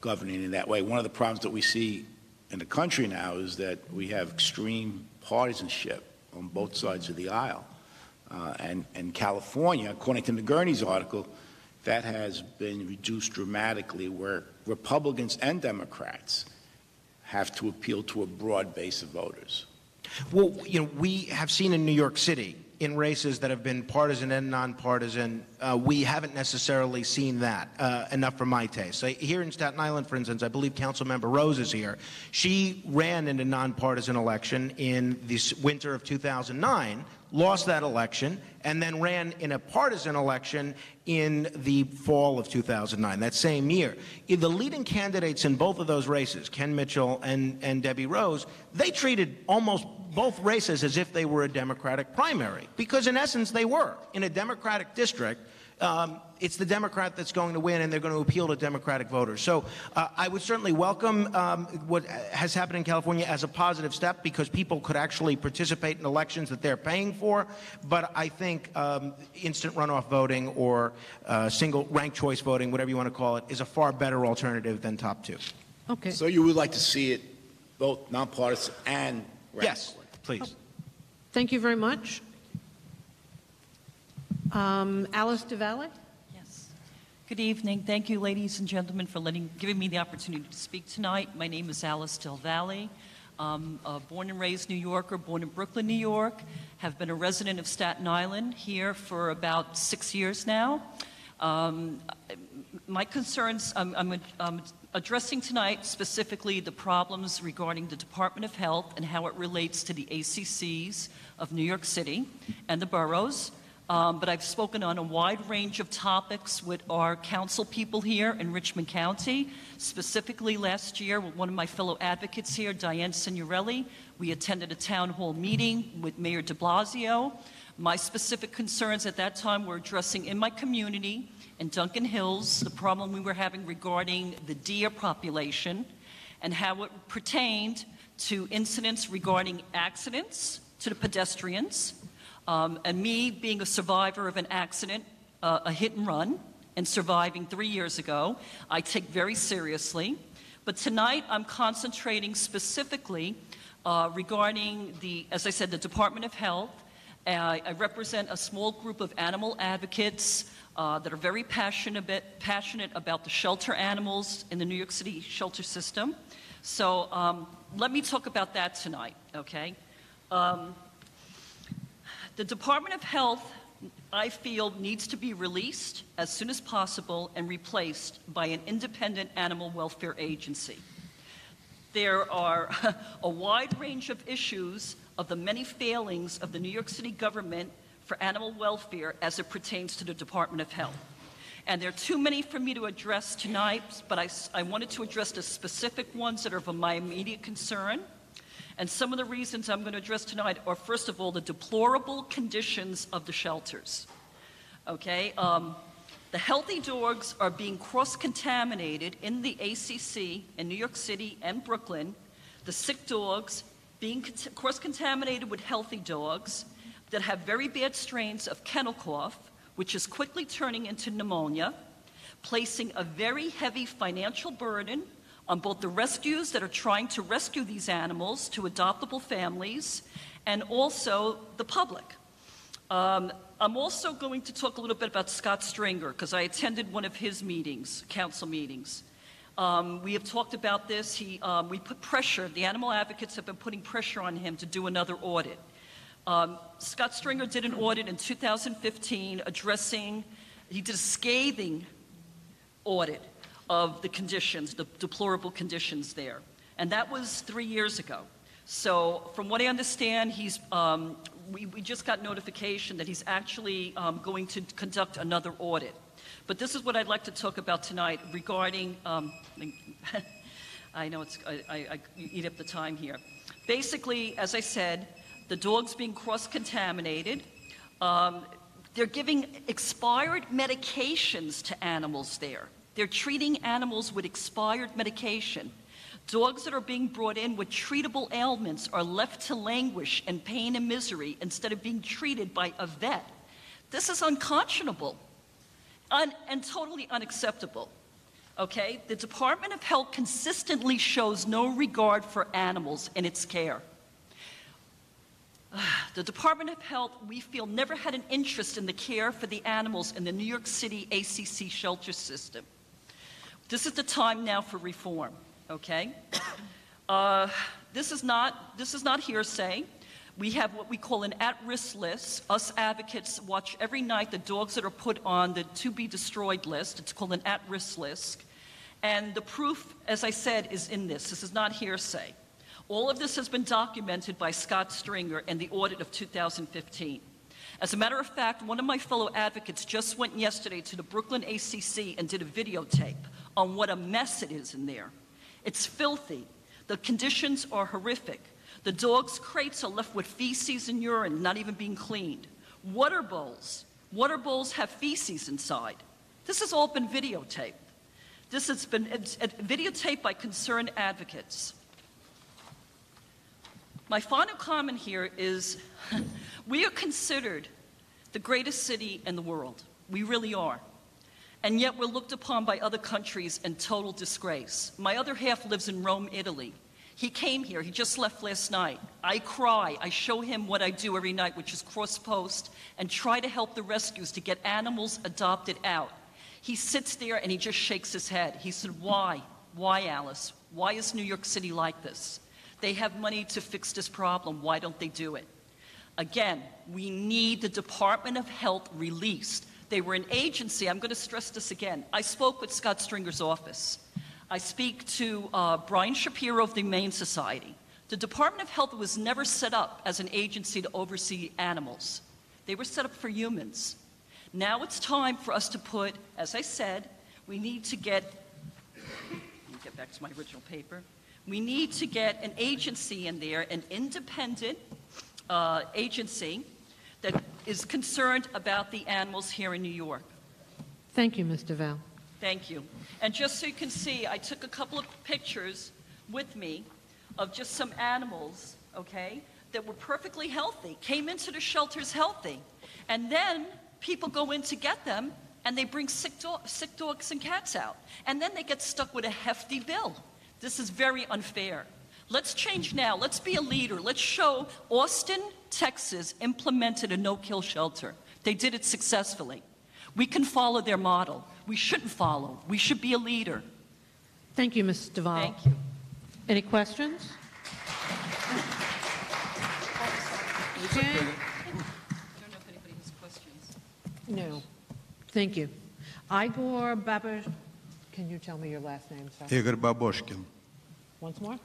governing in that way. One of the problems that we see in the country now is that we have extreme partisanship on both sides of the aisle. And California, according to Nagurney's article, that has been reduced dramatically, where Republicans and Democrats have to appeal to a broad base of voters. Well, we have seen in New York City, in races that have been partisan and nonpartisan, we haven't necessarily seen that enough for my taste. So here in Staten Island, for instance, I believe Councilmember Rose is here. She ran in a nonpartisan election in the winter of 2009, lost that election, and then ran in a partisan election in the fall of 2009, that same year. The leading candidates in both of those races, Ken Mitchell and Debbie Rose, they treated almost both races as if they were a Democratic primary, because in essence they were. In a Democratic district, it's the Democrat that's going to win, and they're going to appeal to Democratic voters. So I would certainly welcome what has happened in California as a positive step, because people could actually participate in elections that they're paying for. But I think instant runoff voting or single ranked choice voting, whatever you want to call it, is a far better alternative than top two. Okay. So you would like to see it both nonpartisan and ranked? Yes, please. Thank you very much. Alice DeValle? Yes. Good evening. Thank you, ladies and gentlemen, for giving me the opportunity to speak tonight. My name is Alice DeValle. Born and raised New Yorker, born in Brooklyn, New York. Have been a resident of Staten Island here for about 6 years now. My concerns, I'm addressing tonight specifically the problems regarding the Department of Health and how it relates to the ACCs of New York City and the boroughs. but I've spoken on a wide range of topics with our council people here in Richmond County. Specifically last year with one of my fellow advocates here, Diane Signorelli, we attended a town hall meeting with Mayor de Blasio. My specific concerns at that time were addressing in my community, in Duncan Hills, the problem we were having regarding the deer population and how it pertained to incidents regarding accidents to the pedestrians, and me being a survivor of an accident, a hit and run, and surviving 3 years ago, I take very seriously. But tonight I'm concentrating specifically regarding as I said, the Department of Health. I represent a small group of animal advocates that are very passionate about the shelter animals in the New York City shelter system. So let me talk about that tonight, okay? The Department of Health, I feel, needs to be released as soon as possible and replaced by an independent animal welfare agency. There are a wide range of issues of the many failings of the New York City government for animal welfare as it pertains to the Department of Health. And there are too many for me to address tonight, but I wanted to address the specific ones that are of my immediate concern. And some of the reasons I'm going to address tonight are, first of all, the deplorable conditions of the shelters. Okay? The healthy dogs are being cross-contaminated in the ACC in New York City and Brooklyn. The sick dogs being cross-contaminated with healthy dogs that have very bad strains of kennel cough, which is quickly turning into pneumonia, placing a very heavy financial burden on both the rescues that are trying to rescue these animals to adoptable families and also the public. I'm also going to talk a little bit about Scott Stringer because I attended one of his meetings, council meetings. We have talked about this. We put pressure, the animal advocates have been putting pressure on him to do another audit. Scott Stringer did an audit in 2015 he did a scathing audit of the conditions, the deplorable conditions there. And that was 3 years ago. So from what I understand, we just got notification that he's actually going to conduct another audit. But this is what I'd like to talk about tonight regarding, I know I eat up the time here. Basically, as I said, the dogs being cross-contaminated, they're giving expired medications to animals there. They're treating animals with expired medication. Dogs that are being brought in with treatable ailments are left to languish in pain and misery instead of being treated by a vet. This is unconscionable and totally unacceptable. Okay? The Department of Health consistently shows no regard for animals in its care. The Department of Health, we feel, never had an interest in the care for the animals in the New York City ACC shelter system. This is the time now for reform, okay? This is not hearsay. We have what we call an at-risk list. Us advocates watch every night the dogs that are put on the to-be-destroyed list. It's called an at-risk list. And the proof, as I said, is in this. This is not hearsay. All of this has been documented by Scott Stringer in the audit of 2015. As a matter of fact, one of my fellow advocates just went yesterday to the Brooklyn ACC and did a videotape on what a mess it is in there. It's filthy. The conditions are horrific. The dogs' crates are left with feces and urine, not even being cleaned. Water bowls have feces inside. This has all been videotaped. This has been videotaped by concerned advocates. My final comment here is we are considered the greatest city in the world. We really are. And yet we're looked upon by other countries in total disgrace. My other half lives in Rome, Italy. He came here. He just left last night. I cry. I show him what I do every night, which is cross-post and try to help the rescues to get animals adopted out. He sits there and he just shakes his head. He said, why? Why, Alice? Why is New York City like this? They have money to fix this problem. Why don't they do it? Again, we need the Department of Health released. They were an agency. I'm going to stress this again. I spoke with Scott Stringer's office. I speak to Brian Shapiro of the Humane Society. The Department of Health was never set up as an agency to oversee animals. They were set up for humans. Now it's time for us to put, as I said, we need to get, let me get back to my original paper. We need to get an agency in there, an independent agency that is concerned about the animals here in New York. Thank you, Mr. Val. Thank you. And just so you can see, I took a couple of pictures with me of just some animals, okay, that were perfectly healthy, came into the shelters healthy. And then people go in to get them, and they bring sick dogs and cats out. And then they get stuck with a hefty bill. This is very unfair. Let's change now. Let's be a leader. Let's show Austin, Texas implemented a no-kill shelter. They did it successfully. We can follow their model. We shouldn't follow. We should be a leader. Thank you, Ms. Duval. Thank you. Any questions? Okay. I don't know if anybody has questions. No. Thank you. Igor Babish, can you tell me your last name, sir? Igor Baboshkin. Once more?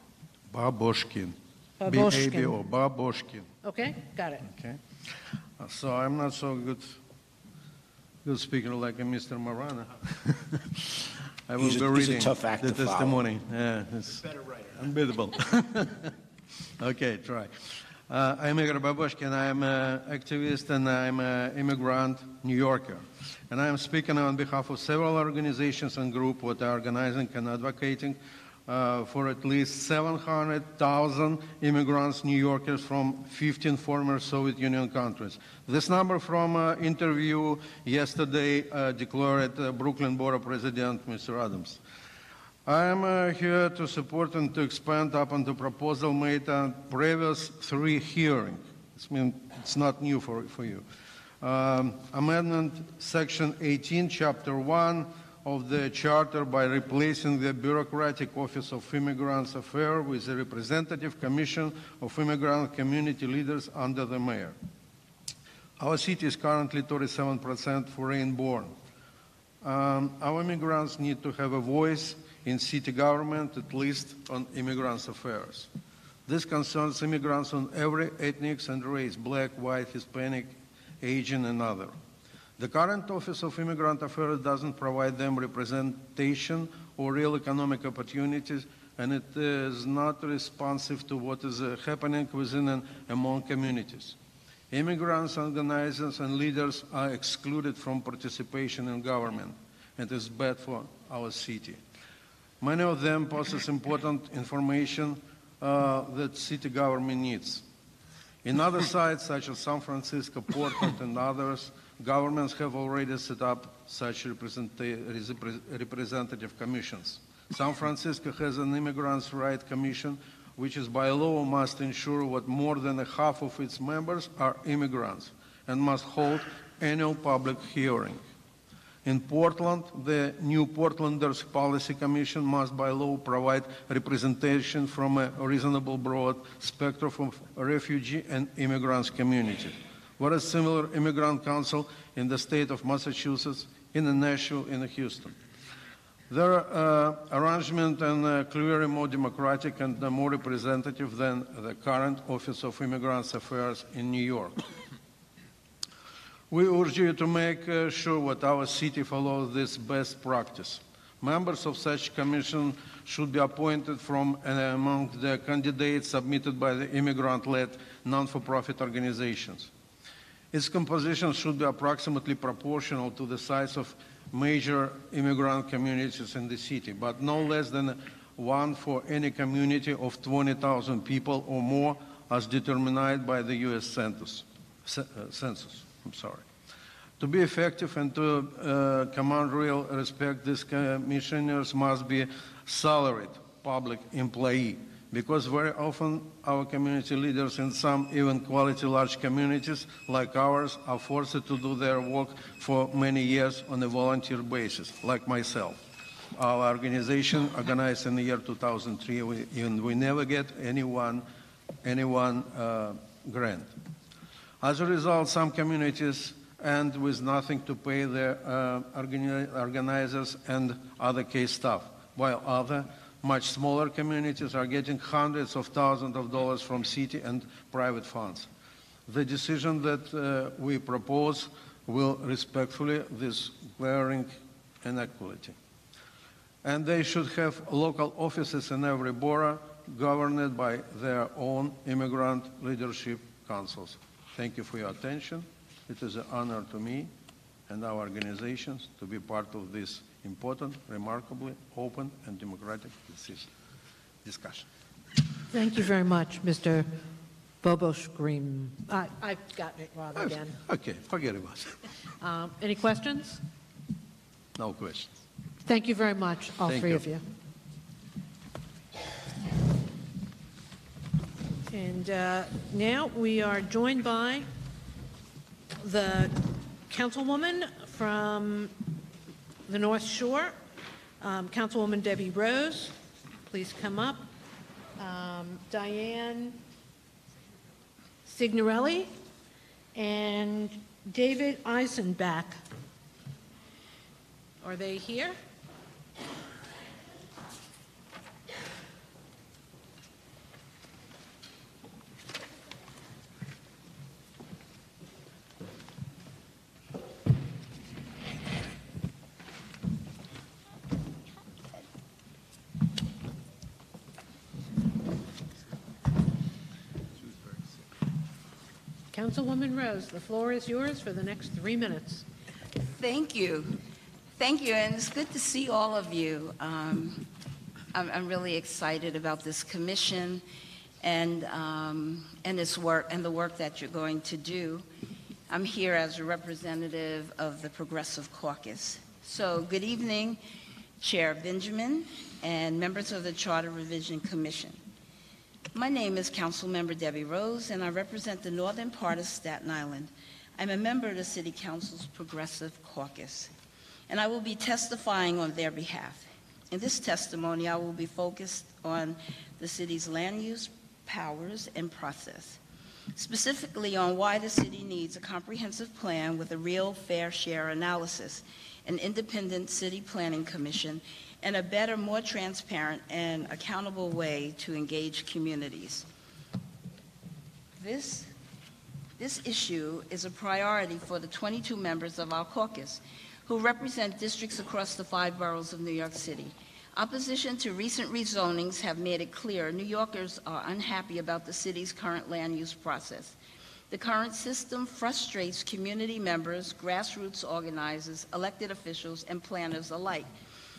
Baboshkin. Baboshkin. B-A-B-O, Baboshkin. Okay, got it. Okay. So I'm not so good speaker like a Mr. Marana. I will He's be a reading tough act the to follow. testimony. Yeah, it's Better writer. unbeatable. Okay, try. I'm Igor Baboshkin. I'm an activist and I'm an immigrant New Yorker. And I'm speaking on behalf of several organizations and groups that are organizing and advocating for at least 700,000 immigrants, New Yorkers from 15 former Soviet Union countries. This number from an interview yesterday declared Brooklyn Borough President, Mr. Adams. I am here to support and to expand upon the proposal made on previous 3 hearings. It's not new for you. Amendment Section 18, Chapter 1 of the Charter by replacing the bureaucratic Office of Immigrants Affairs with a representative commission of immigrant community leaders under the mayor. Our city is currently 37% foreign-born. Our immigrants need to have a voice in city government, at least on immigrants' affairs. This concerns immigrants on every ethnic and race, black, white, Hispanic, Asian, and other. The current Office of Immigrant Affairs doesn't provide them representation or real economic opportunities, and it is not responsive to what is happening within and among communities. Immigrants, organizers, and leaders are excluded from participation in government, and it is bad for our city. Many of them possess important information that city government needs. In other sites, such as San Francisco, Portland, and others, governments have already set up such representative commissions. San Francisco has an Immigrants' Rights Commission, which is by law must ensure that more than half of its members are immigrants and must hold annual public hearing. In Portland, the new Portlanders Policy Commission must by law provide representation from a reasonable broad spectrum of refugee and immigrants community. Whereas similar immigrant council in the state of Massachusetts, in Nashville, in Houston. Their arrangement and clearly more democratic and more representative than the current Office of Immigrants Affairs in New York. We urge you to make sure that our city follows this best practice. Members of such commission should be appointed from and among the candidates submitted by the immigrant-led non-for-profit organizations. Its composition should be approximately proportional to the size of major immigrant communities in the city, but no less than one for any community of 20,000 people or more as determined by the U.S. Census. To be effective and to command real respect, these commissioners must be salaried public employee, because very often our community leaders in some even quality large communities like ours are forced to do their work for many years on a volunteer basis, like myself. Our organization organized in the year 2003, we never get anyone grant. As a result, some communities end with nothing to pay their organizers and other case staff, while other much smaller communities are getting hundreds of thousands of dollars from city and private funds. The decision that we propose will respectfully this glaring inequality. And they should have local offices in every borough governed by their own immigrant leadership councils. Thank you for your attention. It is an honor to me and our organizations to be part of this important, remarkably open and democratic discussion. Thank you very much, Mr. Bobosh-Green. I've gotten it wrong again. Okay, forget about it. Any questions? No questions. Thank you very much, all Thank three you. of you. And now we are joined by the councilwoman from the North Shore, Councilwoman Debbie Rose. Please come up. Diane Signorelli and David Eisenbach. Are they here? Councilwoman Rose, the floor is yours for the next 3 minutes. Thank you. Thank you, and it's good to see all of you. I'm really excited about this commission and its work and the work that you're going to do. I'm here as a representative of the Progressive Caucus. So good evening, Chair Benjamin and members of the Charter Revision Commission. My name is Councilmember Debbie Rose, and I represent the northern part of Staten Island. I'm a member of the City Council's Progressive Caucus, and I will be testifying on their behalf. In this testimony, I will be focused on the city's land use, powers, and process, specifically on why the city needs a comprehensive plan with a real fair share analysis, an independent city planning commission, and a better, more transparent and accountable way to engage communities. This issue is a priority for the 22 members of our caucus who represent districts across the 5 boroughs of New York City. Opposition to recent rezonings have made it clear New Yorkers are unhappy about the city's current land use process. The current system frustrates community members, grassroots organizers, elected officials, and planners alike.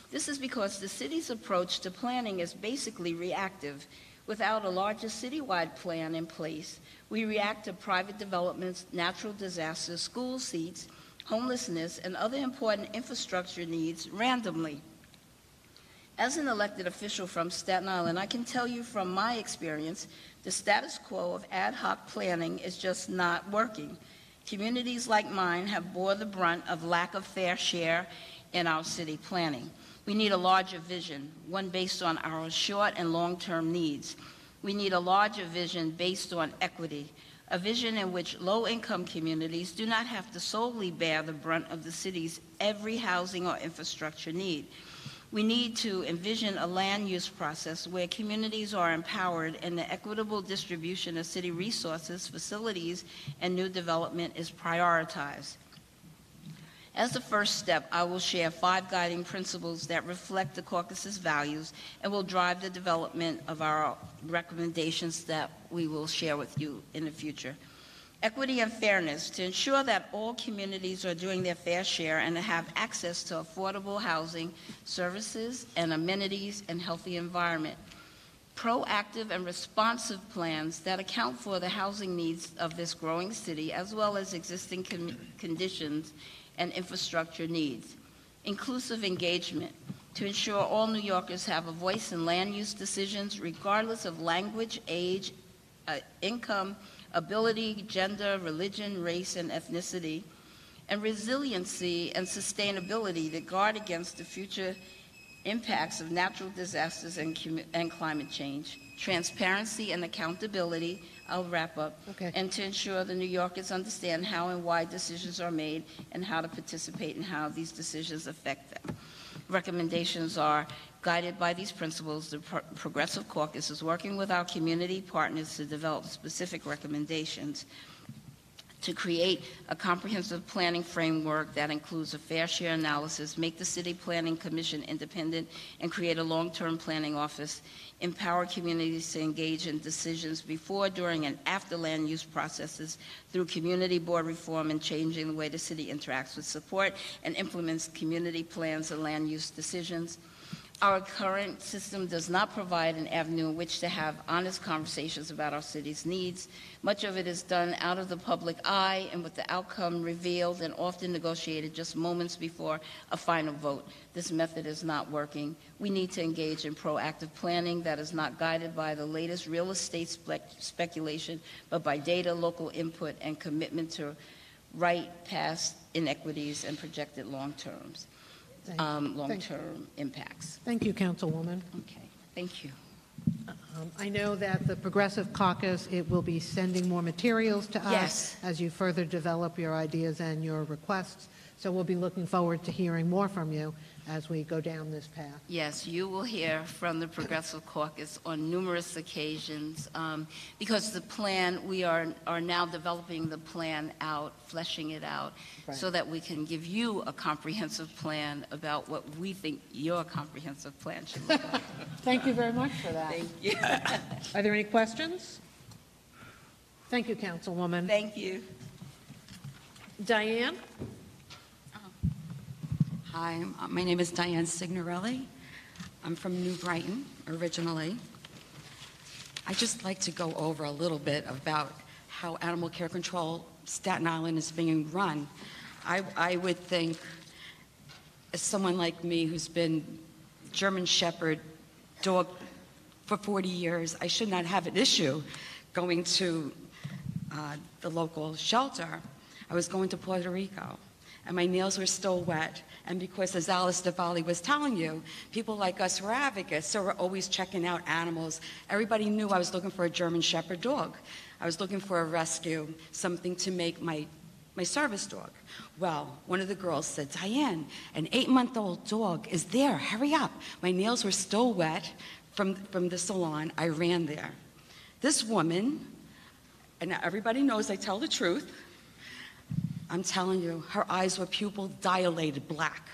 This is because the city's approach to planning is basically reactive. Without a larger citywide plan in place, we react to private developments, natural disasters, school seats, homelessness, and other important infrastructure needs randomly. As an elected official from Staten Island, I can tell you from my experience, the status quo of ad hoc planning is just not working. Communities like mine have bore the brunt of lack of fair share in our city planning. We need a larger vision, one based on our short and long-term needs. We need a larger vision based on equity, a vision in which low-income communities do not have to solely bear the brunt of the city's every housing or infrastructure need. We need to envision a land use process where communities are empowered and the equitable distribution of city resources, facilities, and new development is prioritized. As the first step, I will share 5 guiding principles that reflect the caucus's values and will drive the development of our recommendations that we will share with you in the future. Equity and fairness, to ensure that all communities are doing their fair share and have access to affordable housing, services, and amenities and healthy environment. Proactive and responsive plans that account for the housing needs of this growing city as well as existing conditions and infrastructure needs. Inclusive engagement, to ensure all New Yorkers have a voice in land use decisions regardless of language, age, income, ability, gender, religion, race, and ethnicity. And resiliency and sustainability to guard against the future impacts of natural disasters and climate change. Transparency and accountability, I'll wrap up, and to ensure the New Yorkers understand how and why decisions are made and how to participate in how these decisions affect them. recommendations are, guided by these principles, the Progressive Caucus is working with our community partners to develop specific recommendations to create a comprehensive planning framework that includes a fair share analysis, make the City Planning Commission independent, and create a long-term planning office, empower communities to engage in decisions before, during, and after land use processes through community board reform and changing the way the city interacts with, support, and implements community plans and land use decisions. Our current system does not provide an avenue in which to have honest conversations about our city's needs. Much of it is done out of the public eye and with the outcome revealed and often negotiated just moments before a final vote. This method is not working. We need to engage in proactive planning that is not guided by the latest real estate speculation, but by data, local input, and commitment to right past inequities and projected long-term impacts. Thank you, Councilwoman. Okay, thank you. I know that the Progressive Caucus, it will be sending more materials to us Yes. as you further develop your ideas and your requests. So we'll be looking forward to hearing more from you as we go down this path. Yes, you will hear from the Progressive Caucus on numerous occasions because the plan, we are now developing the plan out, fleshing it out, Right. so that we can give you a comprehensive plan about what we think your comprehensive plan should look like. Thank you very much for that. Thank you. Are there any questions? Thank you, Councilwoman. Thank you. Diane? Hi, my name is Diane Signorelli. I'm from New Brighton originally. I'd just like to go over a little bit about how animal care control Staten Island is being run. I would think, as someone like me who's been German Shepherd dog for 40 years, I should not have an issue going to the local shelter. I was going to Puerto Rico, and my nails were still wet. And because, as Alice DeValle was telling you, people like us were advocates, so we're always checking out animals. Everybody knew I was looking for a German Shepherd dog. I was looking for a rescue, something to make my service dog. Well, one of the girls said, Diane, an 8-month-old dog is there, hurry up. My nails were still wet from the salon. I ran there. This woman, and everybody knows I tell the truth, I'm telling you, her eyes were pupil dilated black.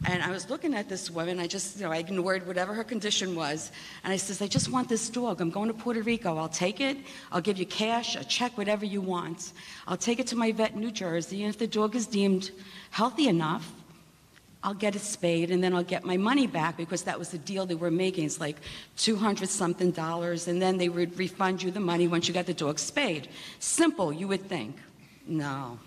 And I was looking at this woman, I just, I ignored whatever her condition was, and I says, I just want this dog. I'm going to Puerto Rico. I'll take it. I'll give you cash, a check, whatever you want. I'll take it to my vet in New Jersey, and if the dog is deemed healthy enough, I'll get it spayed, and then I'll get my money back, because that was the deal they were making. It's like $200-something, and then they would refund you the money once you got the dog spayed. Simple, you would think. No.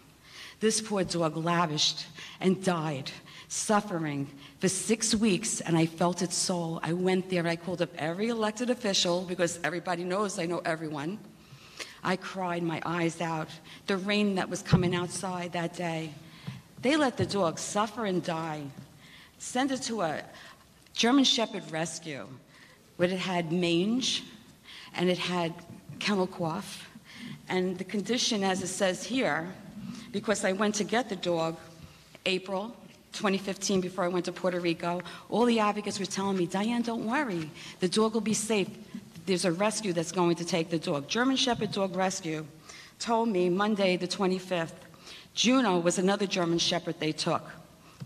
This poor dog lavished and died, suffering for 6 weeks, and I felt its soul. I went there, I called up every elected official, because everybody knows I know everyone. I cried my eyes out. The rain that was coming outside that day. They let the dog suffer and die. Send it to a German Shepherd rescue, where it had mange, and it had kennel cough, and the condition, as it says here, because I went to get the dog April 2015 before I went to Puerto Rico, all the advocates were telling me, Diane, don't worry. The dog will be safe. There's a rescue that's going to take the dog. German Shepherd Dog Rescue told me Monday the 25th. Juno was another German Shepherd they took.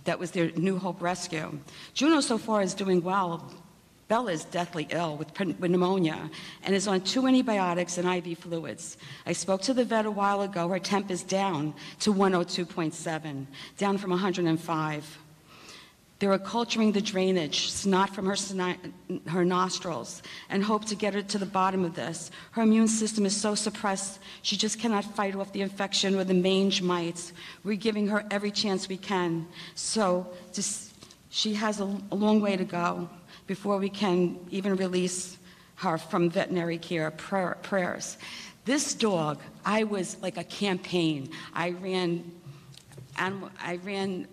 That was their New Hope Rescue. Juno so far is doing well. Bella is deathly ill with pneumonia and is on 2 antibiotics and IV fluids. I spoke to the vet a while ago. Her temp is down to 102.7, down from 105. They were culturing the drainage, snot from her nostrils, and hope to get her to the bottom of this. Her immune system is so suppressed, she just cannot fight off the infection or the mange mites. We're giving her every chance we can. So she has a long way to go before we can even release her from veterinary care prayers. This dog, I was like a campaign. I ran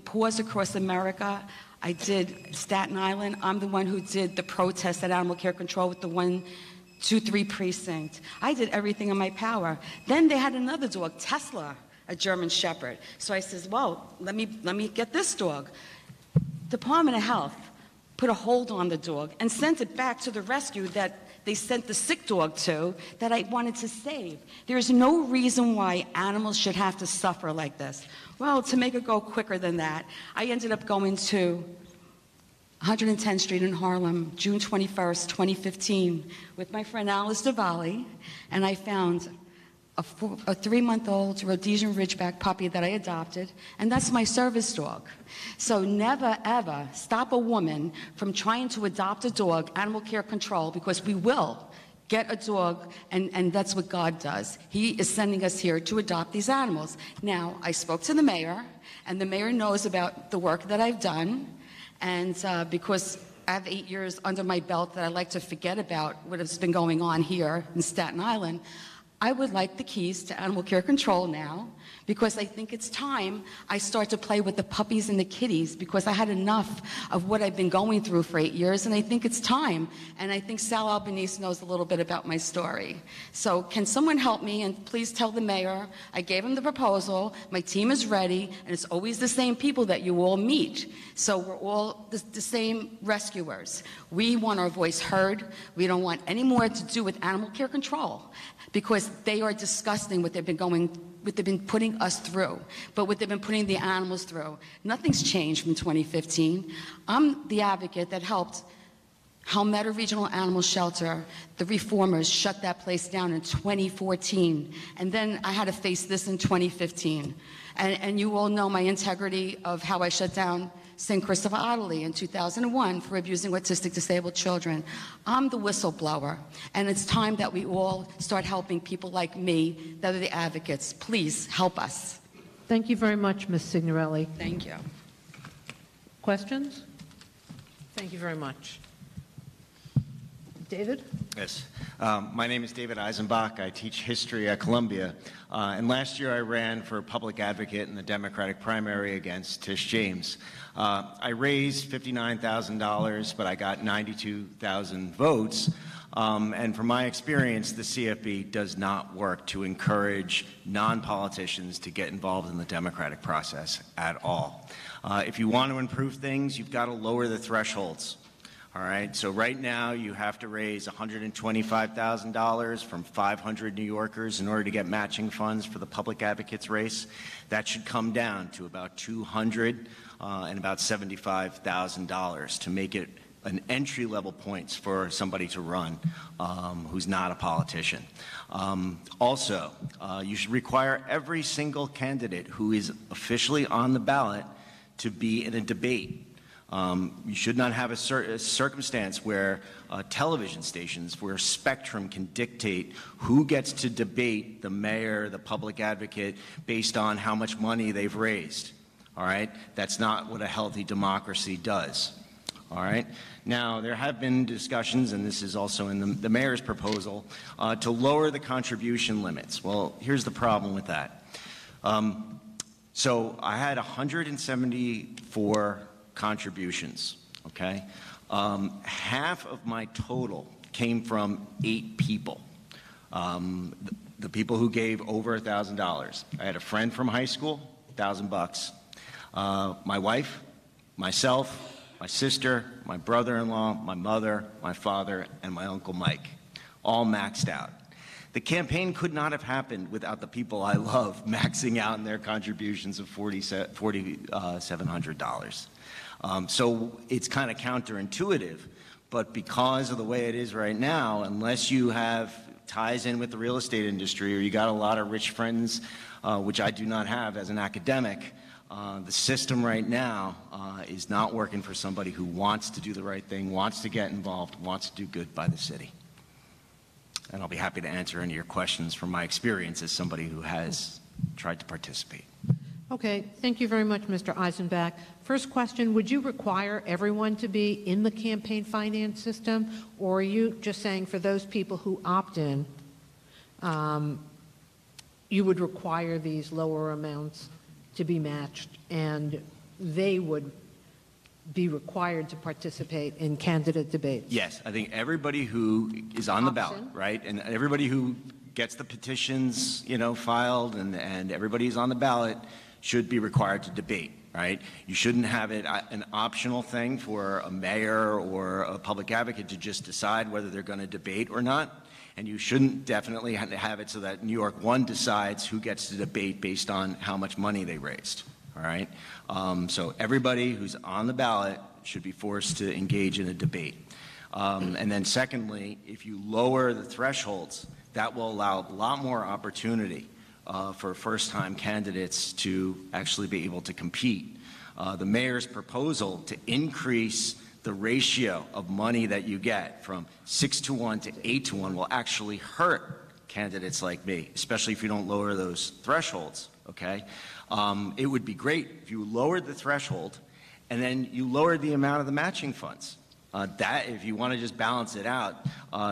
paws across America. I did Staten Island. I'm the one who did the protest at Animal Care Control with the 1, 2, 3 precinct. I did everything in my power. Then they had another dog, Tesla, a German Shepherd. So I says, well, let me get this dog. Department of Health put a hold on the dog and sent it back to the rescue that they sent the sick dog to that I wanted to save. There's no reason why animals should have to suffer like this. Well, to make it go quicker than that, I ended up going to 110th Street in Harlem, June 21st, 2015, with my friend Alice DeValle, and I found a 3-month-old Rhodesian Ridgeback puppy that I adopted, and that's my service dog. So never, ever stop a woman from trying to adopt a dog, animal care control, because we will get a dog, and that's what God does. He is sending us here to adopt these animals. Now, I spoke to the mayor, and the mayor knows about the work that I've done, and because I have 8 years under my belt that I like to forget about what has been going on here in Staten Island, I would like the keys to animal care control now, because I think it's time I start to play with the puppies and the kitties, because I had enough of what I've been going through for 8 years, and I think it's time. And I think Sal Albanese knows a little bit about my story. So can someone help me, and please tell the mayor, I gave him the proposal, my team is ready, and it's always the same people that you all meet. So we're all the same rescuers. We want our voice heard. We don't want any more to do with animal care control, because they are disgusting what they've been putting us through, but what they've been putting the animals through. Nothing's changed from 2015. I'm the advocate that helped Halmetta Regional Animal Shelter, the reformers, shut that place down in 2014. And then I had to face this in 2015. And you all know my integrity of how I shut down St. Christopher Ottilie in 2001 for abusing autistic disabled children. I'm the whistleblower, and it's time that we all start helping people like me that are the advocates. Please help us. Thank you very much, Ms. Signorelli. Thank you. Questions? Thank you very much. David? Yes. My name is David Eisenbach. I teach history at Columbia. And last year I ran for public advocate in the Democratic primary against Tish James. I raised $59,000, but I got 92,000 votes. And from my experience, the CFB does not work to encourage non-politicians to get involved in the democratic process at all. If you want to improve things, you've got to lower the thresholds. All right, so right now you have to raise $125,000 from 500 New Yorkers in order to get matching funds for the public advocates race. That should come down to about $200 and about $75,000 to make it an entry-level points for somebody to run who's not a politician. Also, you should require every single candidate who is officially on the ballot to be in a debate. You should not have a circumstance where television stations, where Spectrum can dictate who gets to debate the mayor, the public advocate, based on how much money they've raised. All right? That's not what a healthy democracy does. All right? Now, there have been discussions, and this is also in the mayor's proposal, to lower the contribution limits. Well, here's the problem with that. So I had 174 contributions, okay? Half of my total came from 8 people. The people who gave over $1,000. I had a friend from high school, $1,000. My wife, myself, my sister, my brother-in-law, my mother, my father, and my Uncle Mike, all maxed out. The campaign could not have happened without the people I love maxing out in their contributions of $4,700. So it's kind of counterintuitive, but because of the way it is right now, unless you have ties in with the real estate industry or you got a lot of rich friends, which I do not have as an academic, the system right now is not working for somebody who wants to do the right thing, wants to get involved, wants to do good by the city. And I'll be happy to answer any of your questions from my experience as somebody who has tried to participate. Okay, thank you very much, Mr. Eisenbach. First question, would you require everyone to be in the campaign finance system, or are you just saying for those people who opt in, you would require these lower amounts to be matched, and they would be required to participate in candidate debates? Yes, I think everybody who is on the ballot, right, and everybody who gets the petitions, filed, and everybody who's on the ballot should be required to debate. right? You shouldn't have it an optional thing for a mayor or a public advocate to just decide whether they're going to debate or not. And you shouldn't definitely have it so that New York 1 decides who gets to debate based on how much money they raised, all right? So everybody who's on the ballot should be forced to engage in a debate. And then secondly, if you lower the thresholds, that will allow a lot more opportunity for first-time candidates to actually be able to compete. The mayor's proposal to increase the ratio of money that you get from 6-to-1 to 8-to-1 will actually hurt candidates like me, especially if you don't lower those thresholds, okay? It would be great if you lowered the threshold and then you lowered the amount of the matching funds. That, if you want to just balance it out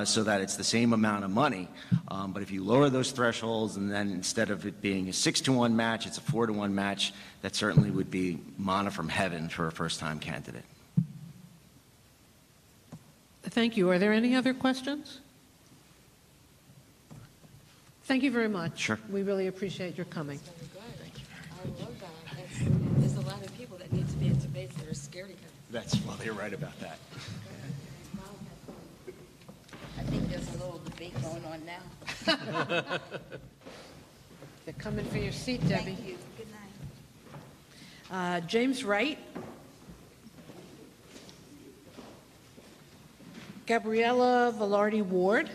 so that it's the same amount of money, but if you lower those thresholds and then instead of it being a 6-to-1 match, it's a 4-to-1 match, that certainly would be manna from heaven for a first-time candidate. Thank you. Are there any other questions? Thank you very much. Sure. We really appreciate your coming. I love that. There's a lot of people that need to be in debates that are scared of it. Well, they're right about that. I think there's a little debate going on now. They're coming for your seat, Debbie. Thank you. Good night. James Wright. Gabriella Velarde Ward.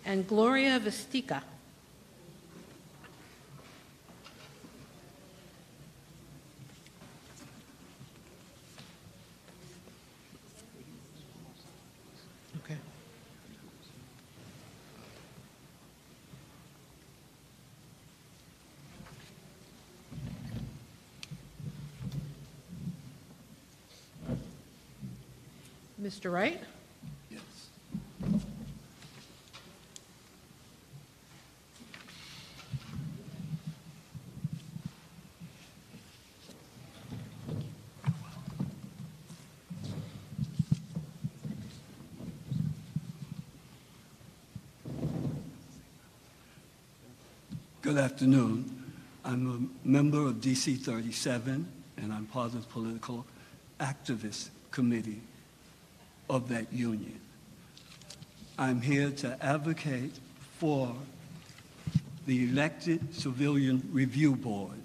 And Gloria Vestica. Okay. Mr. Wright? Yes. Good afternoon. I'm a member of DC 37, and I'm part of the political activist committee of that union. I'm here to advocate for the elected Civilian Review Board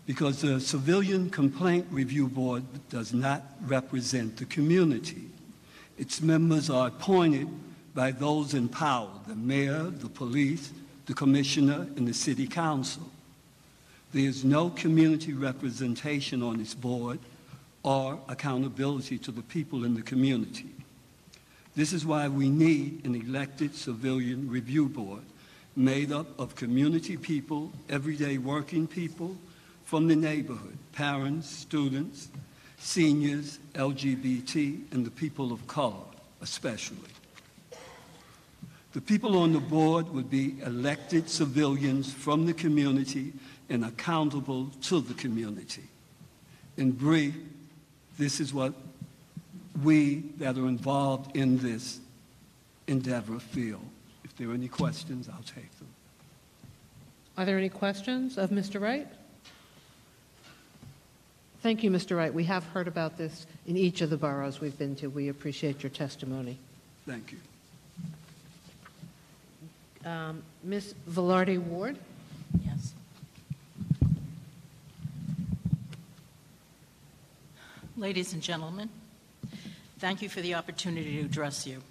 because the Civilian Complaint Review Board does not represent the community. Its members are appointed by those in power, the mayor, the police, the commissioner, and the city council. There is no community representation on this board or accountability to the people in the community. This is why we need an elected Civilian Review Board made up of community people, everyday working people from the neighborhood, parents, students, seniors, LGBT, and the people of color especially. The people on the board would be elected civilians from the community and accountable to the community. In brief, this is what we that are involved in this endeavor feel. If there are any questions, I'll take them. Are there any questions of Mr. Wright? Thank you, Mr. Wright. We have heard about this in each of the boroughs we've been to. We appreciate your testimony. Thank you. Ms. Velarde Ward? Yes. Ladies and gentlemen, thank you for the opportunity to address you.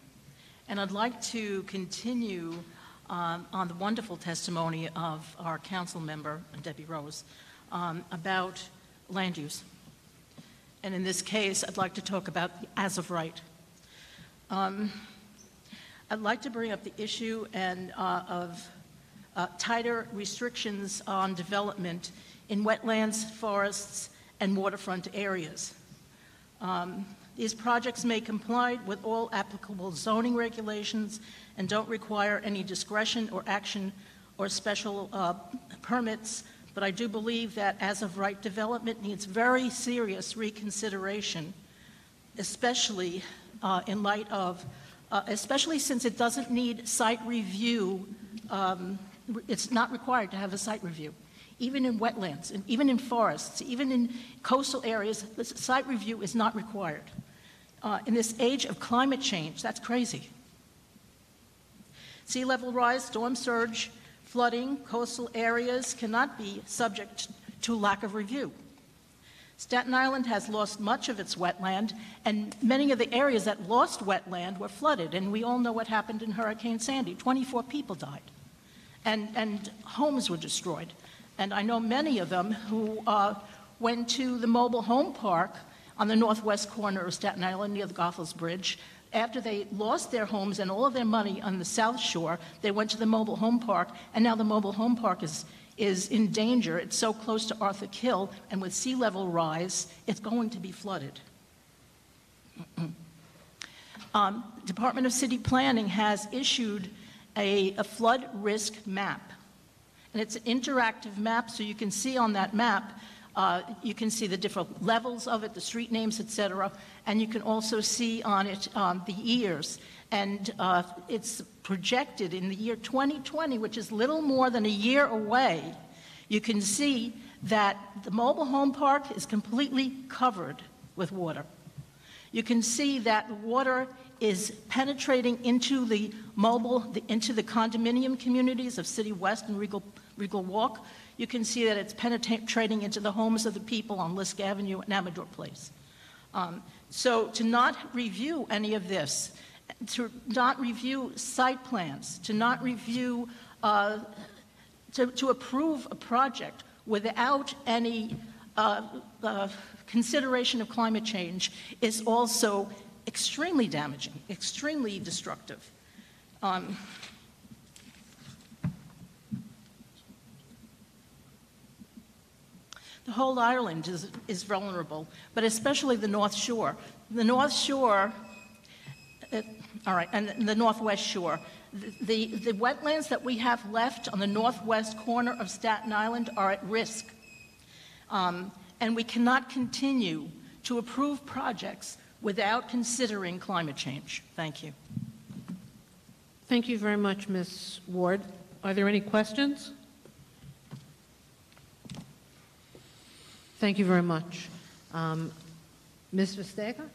And I'd like to continue on the wonderful testimony of our council member, Debbie Rose, about land use. And in this case, I'd like to talk about as of right. I'd like to bring up the issue of tighter restrictions on development in wetlands, forests, and waterfront areas. These projects may comply with all applicable zoning regulations and don't require any discretion or action or special permits, but I do believe that as of right development needs very serious reconsideration, especially in light of especially since it doesn't need site review. It's not required to have a site review. even in wetlands, and even in forests, even in coastal areas, the site review is not required. In this age of climate change, that's crazy. Sea level rise, storm surge, flooding, coastal areas cannot be subject to lack of review. Staten Island has lost much of its wetland, and many of the areas that lost wetland were flooded, and we all know what happened in Hurricane Sandy. 24 people died, and homes were destroyed. And I know many of them who went to the mobile home park on the northwest corner of Staten Island near the Goethals Bridge. After they lost their homes and all of their money on the South Shore, they went to the mobile home park, and now the mobile home park is in danger. It's so close to Arthur Kill, and with sea level rise, it's going to be flooded. Department of City Planning has issued a flood risk map. And it's an interactive map, so you can see on that map, you can see the different levels of it, the street names, et cetera, and you can also see on it the years. And it's projected in the year 2020, which is little more than a year away. You can see that the mobile home park is completely covered with water. You can see that water is penetrating into the into the condominium communities of City West and Regal Walk. You can see that it's penetrating into the homes of the people on Lisk Avenue and Amador Place. So to not review any of this, to not review site plans, to not review, to approve a project without any consideration of climate change is also extremely damaging, extremely destructive. The whole island is vulnerable, but especially the North Shore. The North Shore, and the Northwest Shore. The wetlands that we have left on the northwest corner of Staten Island are at risk. And we cannot continue to approve projects without considering climate change. Thank you. Thank you very much, Ms. Ward. Are there any questions? Thank you very much. Ms. Vestega?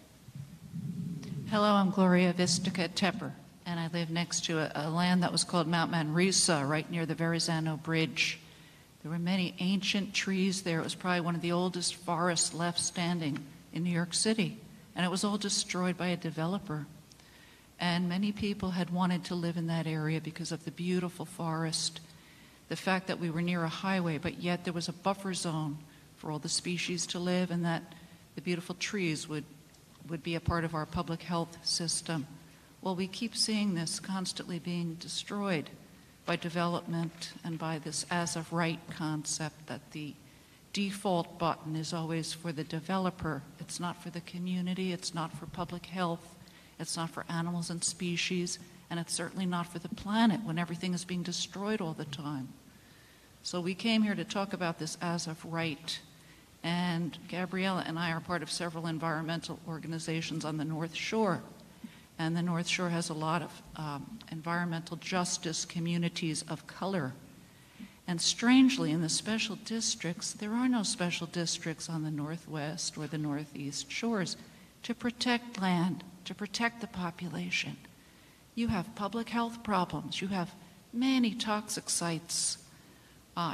Hello, I'm Gloria Vistica Tepper, and I live next to a land that was called Mount Manresa, right near the Verrazano Bridge. There were many ancient trees there. It was probably one of the oldest forests left standing in New York City, and it was all destroyed by a developer. And many people had wanted to live in that area because of the beautiful forest, the fact that we were near a highway, but yet there was a buffer zone for all the species to live, and that the beautiful trees would be a part of our public health system. Well, we keep seeing this constantly being destroyed by development and by this as-of-right concept that the default button is always for the developer. It's not for the community, it's not for public health, it's not for animals and species, and it's certainly not for the planet when everything is being destroyed all the time. So we came here to talk about this as-of-right. And Gabriella and I are part of several environmental organizations on the North Shore. And the North Shore has a lot of environmental justice communities of color. And strangely, in the special districts, there are no special districts on the Northwest or the Northeast shores to protect land, to protect the population. You have public health problems. You have many toxic sites.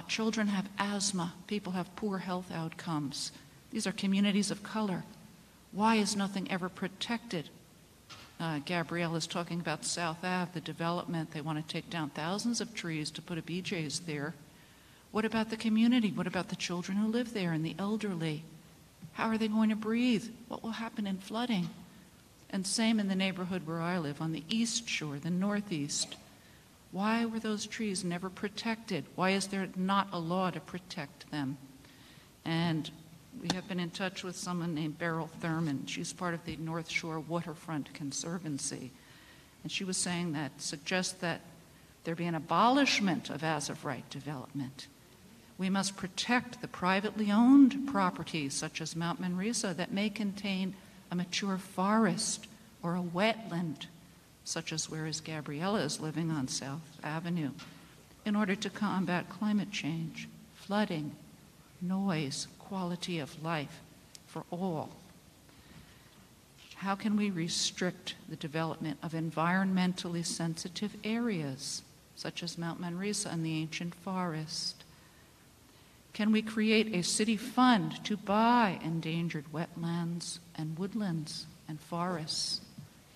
Children have asthma. People have poor health outcomes. These are communities of color. Why is nothing ever protected? Gabrielle is talking about South Ave, the development. They want to take down thousands of trees to put a BJ's there. What about the community? What about the children who live there and the elderly? How are they going to breathe? What will happen in flooding? And same in the neighborhood where I live, on the East Shore, the Northeast. Why were those trees never protected? Why is there not a law to protect them? And we have been in touch with someone named Beryl Thurman. She's part of the North Shore Waterfront Conservancy. And she was saying that suggests that there be an abolishment of as-of-right development. We must protect the privately owned properties, such as Mount Manresa, that may contain a mature forest or a wetland, such as whereas Gabriella is living on South Avenue, in order to combat climate change. flooding, noise, quality of life for all. How can we restrict the development of environmentally sensitive areas, such as Mount Manresa and the ancient forest? Can we create a city fund to buy endangered wetlands and woodlands and forests?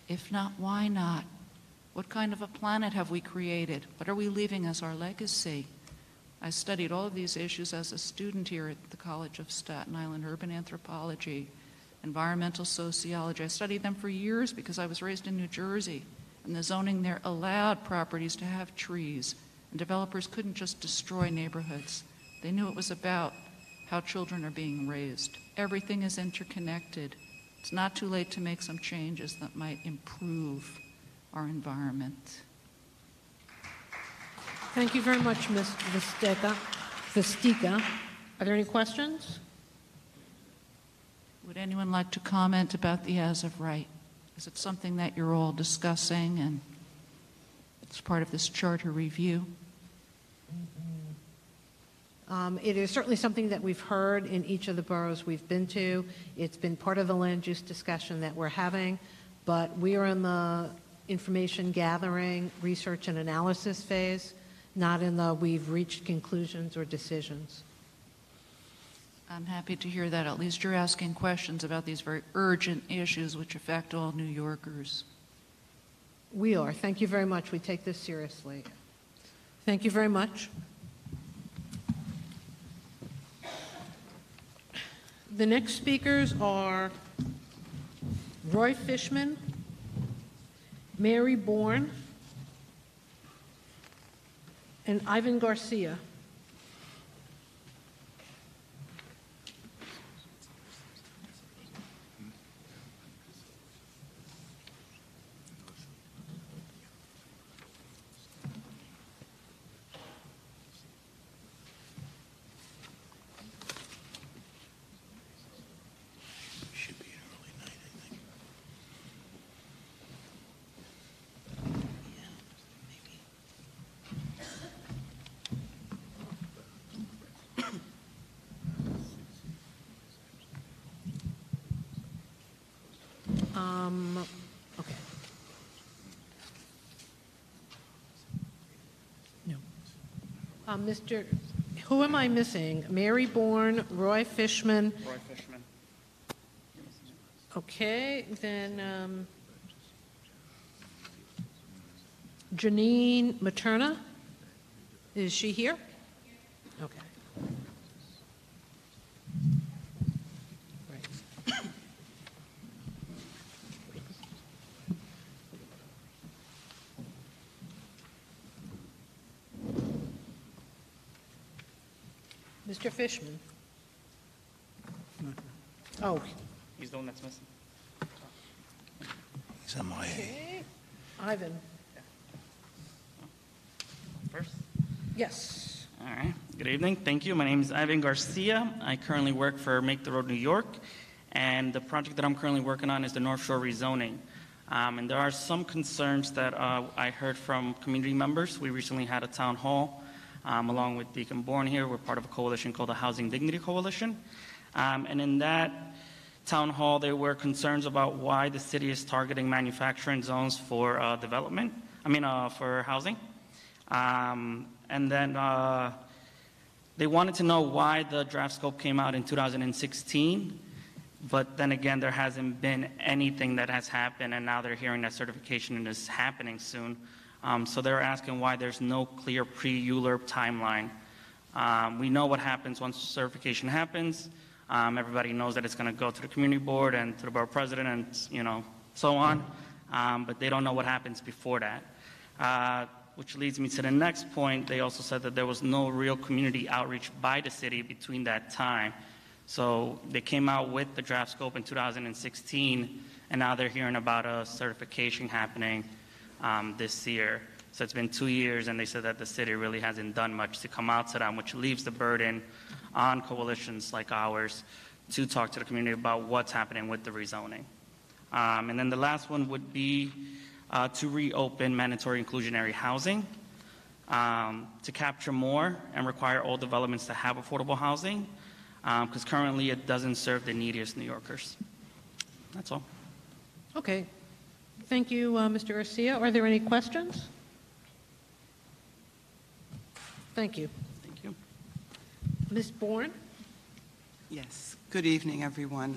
If not, why not? What kind of a planet have we created? What are we leaving as our legacy? I studied all of these issues as a student here at the College of Staten Island, urban anthropology, environmental sociology. I studied them for years because I was raised in New Jersey, and the zoning there allowed properties to have trees, and developers couldn't just destroy neighborhoods. They knew it was about how children are being raised. Everything is interconnected. It's not too late to make some changes that might improve our environment. Thank you very much, Ms. Vistica. Are there any questions? Would anyone like to comment about the as of right? Is it something that you're all discussing and it's part of this charter review? It is certainly something that we've heard in each of the boroughs we've been to. It's been part of the land use discussion that we're having, but we are in the information gathering, research, and analysis phase, not in the we've reached conclusions or decisions. I'm happy to hear that. At least you're asking questions about these very urgent issues which affect all New Yorkers. We are. Thank you very much. We take this seriously. Thank you very much. The next speakers are Roy Fishman, Mary Bourne, and Ivan Garcia. Okay. No. Mr. Who am I missing? Mary Bourne, Roy Fishman. Roy Fishman. Okay, then Janine Materna. Is she here? Okay. Mr. Fishman. Oh. He's the one that's missing. He's on my Okay. Ivan. First? Yes. All right. Good evening. Thank you. My name is Ivan Garcia. I currently work for Make the Road New York, and the project that I'm currently working on is the North Shore rezoning. And there are some concerns that I heard from community members. We recently had a town hall along with Deacon Bourne here. We're part of a coalition called the Housing Dignity Coalition. And in that town hall, there were concerns about why the city is targeting manufacturing zones for for housing. And then they wanted to know why the draft scope came out in 2016, but then again, there hasn't been anything that has happened, and now they're hearing that certification is happening soon. So they're asking why there's no clear pre-ULURP timeline. We know what happens once certification happens. Everybody knows that it's going to go to the community board and to the borough president and so on, but they don't know what happens before that. Which leads me to the next point. They also said that there was no real community outreach by the city between that time. So they came out with the draft scope in 2016, and now they're hearing about a certification happening this year. So it's been 2 years, and they said that the city really hasn't done much to come out to them, which leaves the burden on coalitions like ours to talk to the community about what's happening with the rezoning. And then the last one would be to reopen mandatory inclusionary housing. to capture more and require all developments to have affordable housing, because currently it doesn't serve the neediest New Yorkers. That's all. Okay. Thank you, Mr. Garcia. Are there any questions? Thank you. Thank you. Ms. Bourne? Yes. Good evening, everyone.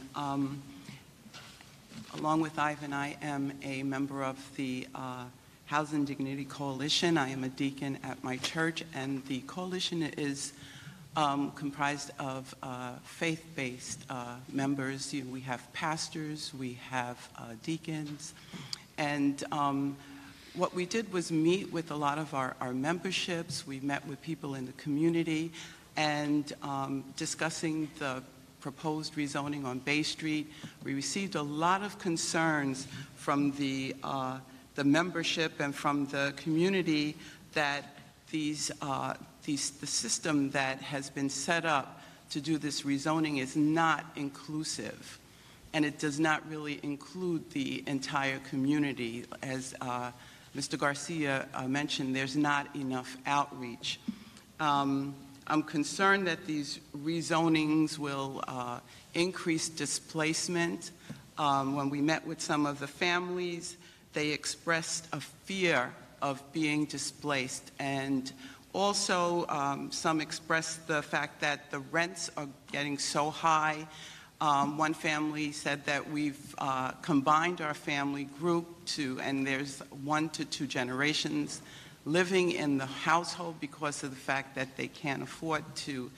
Along with Ivan, I am a member of the Housing Dignity Coalition. I am a deacon at my church, and the coalition is comprised of faith-based members. We have pastors, we have deacons, and what we did was meet with a lot of our memberships. We met with people in the community and discussing the proposed rezoning on Bay Street. We received a lot of concerns from the membership and from the community that the system that has been set up to do this rezoning is not inclusive, and it does not really include the entire community. As Mr. Garcia mentioned, there's not enough outreach. I'm concerned that these rezonings will increase displacement. When we met with some of the families, they expressed a fear of being displaced, and also some expressed the fact that the rents are getting so high. One family said that we've combined our family group and there's 1 to 2 generations living in the household because of the fact that they can't afford to,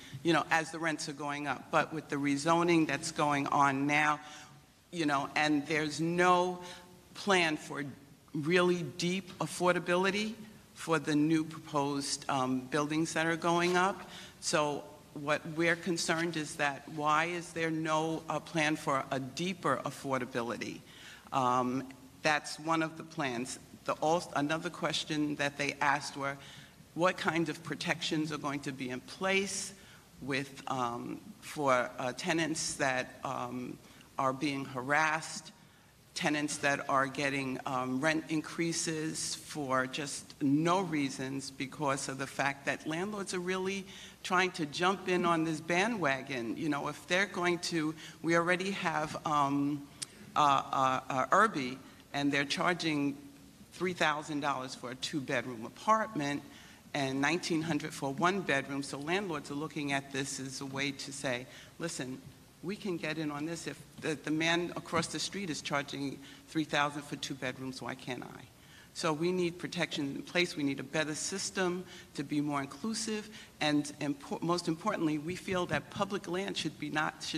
as the rents are going up. But with the rezoning that's going on now, and there's no plan for really deep affordability for the new proposed buildings that are going up. So what we're concerned is that why is there no plan for a deeper affordability? That's one of the plans. Another question that they asked were, what kind of protections are going to be in place for tenants that are being harassed, tenants that are getting rent increases for just no reasons because of the fact that landlords are really trying to jump in on this bandwagon. If they're going to, we already have Irby, and they're charging $3,000 for a 2-bedroom apartment and $1,900 for a 1-bedroom. So landlords are looking at this as a way to say, listen, we can get in on this. If the man across the street is charging $3,000 for 2 bedrooms, why can't I? So we need protection in place. We need a better system to be more inclusive. And most importantly, we feel that public land should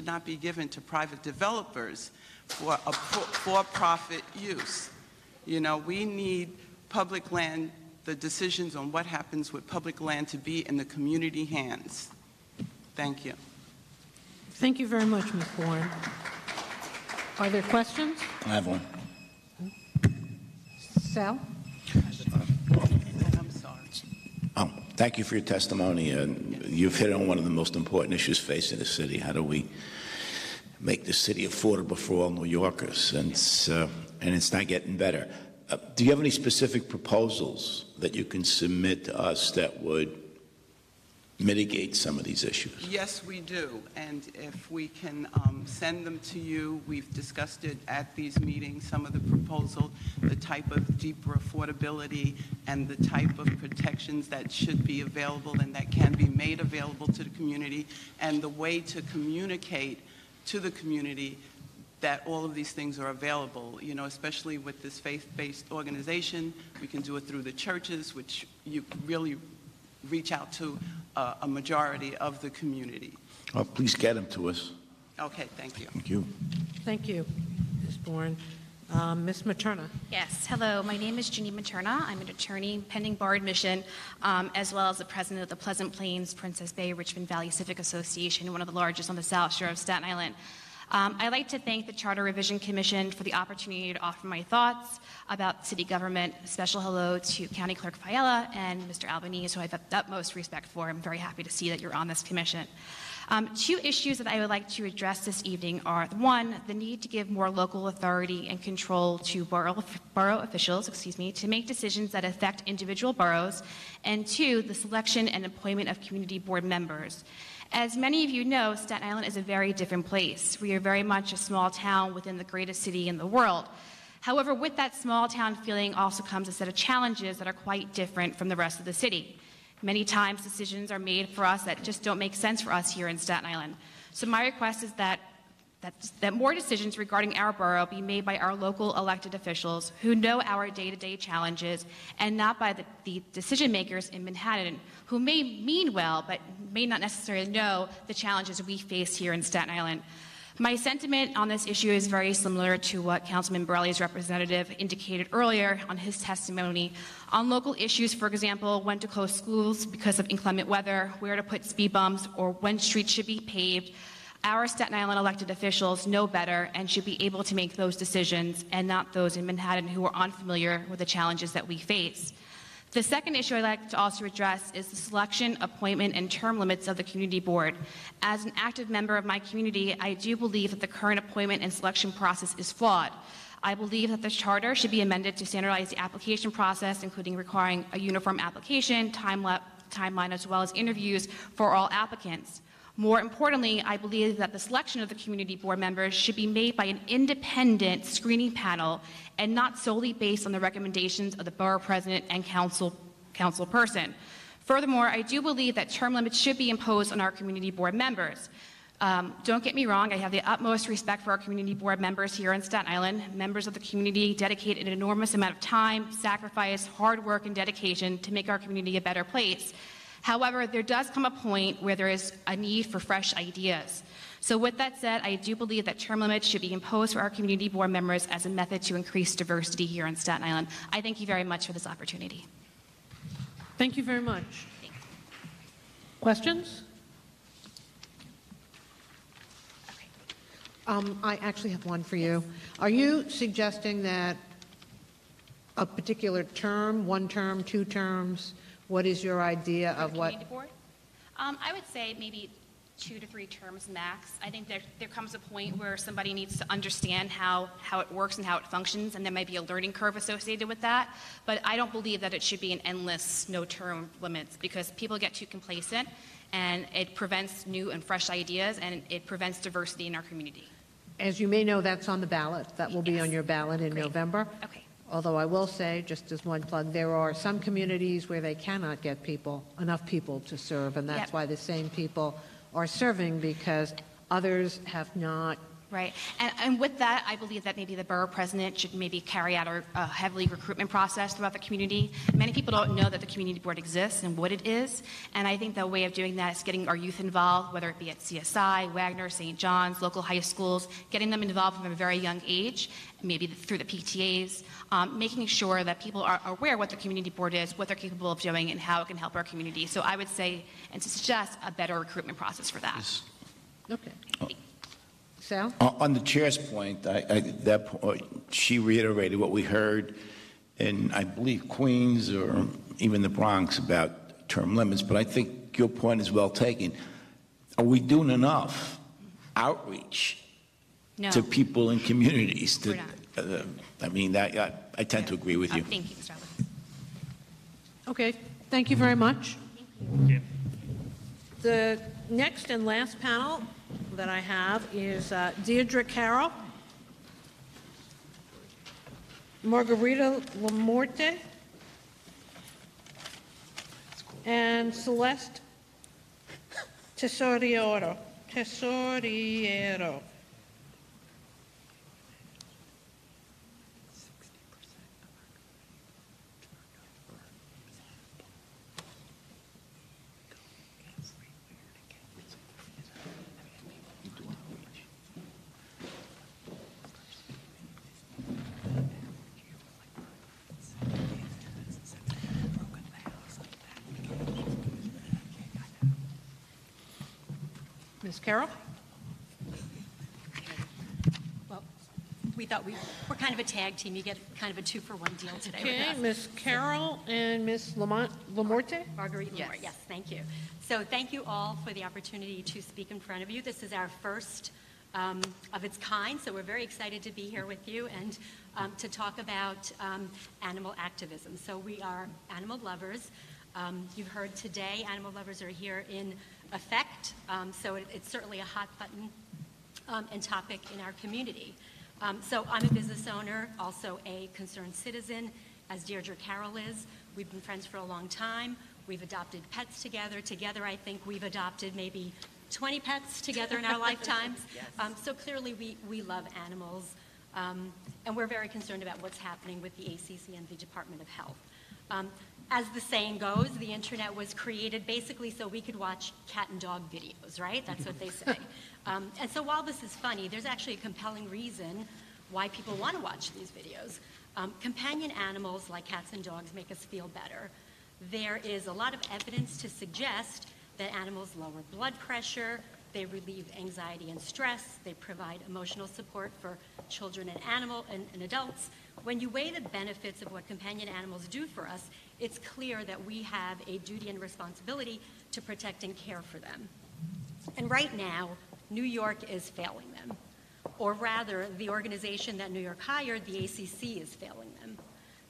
not be given to private developers for a for-profit use. We need public land, the decisions on what happens with public land to be in the community hands. Thank you. Thank you very much, Ms. Bourne. Are there questions? I have one. Sal? I'm sorry. Oh, thank you for your testimony. You've hit on one of the most important issues facing the city. How do we make the city affordable for all New Yorkers? And it's not getting better. Do you have any specific proposals that you can submit to us that would mitigate some of these issues? Yes, we do. And if we can send them to you, we've discussed it at these meetings, some of the proposal, the type of deeper affordability and the type of protections that should be available and that can be made available to the community, and the way to communicate to the community that all of these things are available, especially with this faith-based organization. We can do it through the churches, which you really reach out to a majority of the community. Oh, please get them to us. Okay, thank you. Thank you. Thank you, Ms. Bourne. Ms. Materna. Yes, hello, my name is Jeannie Materna. I'm an attorney pending bar admission, as well as the president of the Pleasant Plains, Princess Bay, Richmond Valley Civic Association, one of the largest on the South Shore of Staten Island. I'd like to thank the Charter Revision Commission for the opportunity to offer my thoughts about city government. A special hello to County Clerk Fiala and Mr. Albanese, who I have the utmost respect for. I'm very happy to see that you're on this commission. Two issues that I would like to address this evening are, one, the need to give more local authority and control to borough officials, to make decisions that affect individual boroughs, and two, the selection and appointment of community board members. As many of you know, Staten Island is a very different place. We are very much a small town within the greatest city in the world. However, with that small town feeling also comes a set of challenges that are quite different from the rest of the city. Many times decisions are made for us that just don't make sense for us here in Staten Island. So my request is that more decisions regarding our borough be made by our local elected officials who know our day-to-day challenges and not by the decision makers in Manhattan who may mean well but may not necessarily know the challenges we face here in Staten Island. My sentiment on this issue is very similar to what Councilman Borelli's representative indicated earlier on his testimony. On local issues, for example, when to close schools because of inclement weather, where to put speed bumps, or when streets should be paved, our Staten Island elected officials know better and should be able to make those decisions and not those in Manhattan who are unfamiliar with the challenges that we face. The second issue I'd like to also address is the selection, appointment, and term limits of the community board. As an active member of my community, I do believe that the current appointment and selection process is flawed. I believe that the charter should be amended to standardize the application process, including requiring a uniform application, timeline, as well as interviews for all applicants. More importantly, I believe that the selection of the community board members should be made by an independent screening panel and not solely based on the recommendations of the borough president and council person. Furthermore, I do believe that term limits should be imposed on our community board members. Don't get me wrong, I have the utmost respect for our community board members here in Staten Island. Members of the community dedicate an enormous amount of time, sacrifice, hard work, and dedication to make our community a better place. However, there does come a point where there is a need for fresh ideas. So with that said, I do believe that term limits should be imposed for our community board members as a method to increase diversity here in Staten Island. I thank you very much for this opportunity. Thank you very much. Questions? I actually have one for you. Are you suggesting that a particular term, one term, two terms, what is your idea of what? Community board? I would say maybe 2 to 3 terms max. I think there comes a point where somebody needs to understand how it works and how it functions, and there might be a learning curve associated with that. But I don't believe that it should be an endless no-term limits, because people get too complacent, and it prevents new and fresh ideas, and it prevents diversity in our community. As you may know, that's on the ballot. That will be on your ballot in November. Okay. Although I will say, just as one plug, there are some communities where they cannot get enough people to serve, and that's why the same people are serving, because others have not. Right. And with that, I believe that maybe the borough president should maybe carry out a heavily recruitment process throughout the community. Many people don't know that the community board exists and what it is, and I think the way of doing that is getting our youth involved, whether it be at CSI, Wagner, St. John's, local high schools, getting them involved from a very young age, maybe through the PTAs, making sure that people are aware what the community board is, what they're capable of doing, and how it can help our community. So I would say, and to suggest, a better recruitment process for that. Okay. Sal? On the chair's point, she reiterated what we heard in, I believe, Queens or even the Bronx about term limits, but I think your point is well taken. Are we doing enough outreach to people in communities? I mean, I tend to agree with you. Thank you, Mr. Ellis. Okay. Thank you very much. Thank you. The next and last panel that I have is Deirdre Carroll, Margarita Lamorte, and Celeste Tesoriero. Ms. Carroll? Well, we thought we're kind of a tag team. You get kind of a 2-for-1 deal today with Okay, us. Ms. Carroll and Ms. Lamorte? Marguerite Lamore, yes, thank you. So thank you all for the opportunity to speak in front of you. This is our first of its kind, so we're very excited to be here with you and to talk about animal activism. So we are animal lovers. You've heard today, animal lovers are here in effect, so it's certainly a hot button and topic in our community. So I'm a business owner, also a concerned citizen, as Deirdre Carroll is. We've been friends for a long time. We've adopted pets together. Together, I think we've adopted maybe 20 pets together in our lifetimes. Yes. So clearly we love animals, and we're very concerned about what's happening with the ACC and the Department of Health. As the saying goes, the internet was created basically so we could watch cat and dog videos, right? That's what they say. And so while this is funny, there's actually a compelling reason why people want to watch these videos. Companion animals like cats and dogs make us feel better. There is a lot of evidence to suggest that animals lower blood pressure, they relieve anxiety and stress, they provide emotional support for children and adults. When you weigh the benefits of what companion animals do for us, it's clear that we have a duty and responsibility to protect and care for them. And right now, New York is failing them. Or rather, the organization that New York hired, the ACC, is failing them.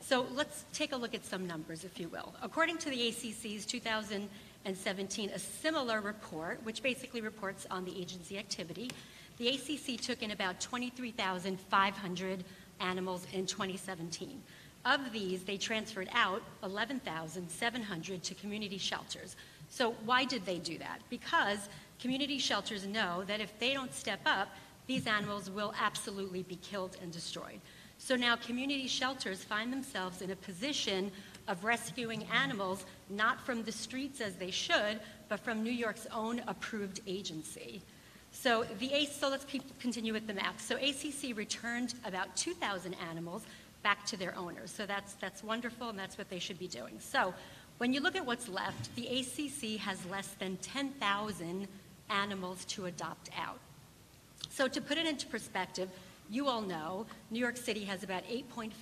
So let's take a look at some numbers, if you will. According to the ACC's 2017, a similar report, which basically reports on the agency activity, the ACC took in about 23,500 animals in 2017. Of these, they transferred out 11,700 to community shelters. So why did they do that? Because community shelters know that if they don't step up, these animals will absolutely be killed and destroyed. So now community shelters find themselves in a position of rescuing animals not from the streets as they should, but from New York's own approved agency. So let's continue with the math. So ACC returned about 2,000 animals back to their owners. So that's wonderful, and that's what they should be doing. So when you look at what's left, the ACC has less than 10,000 animals to adopt out. So to put it into perspective, you all know New York City has about 8.5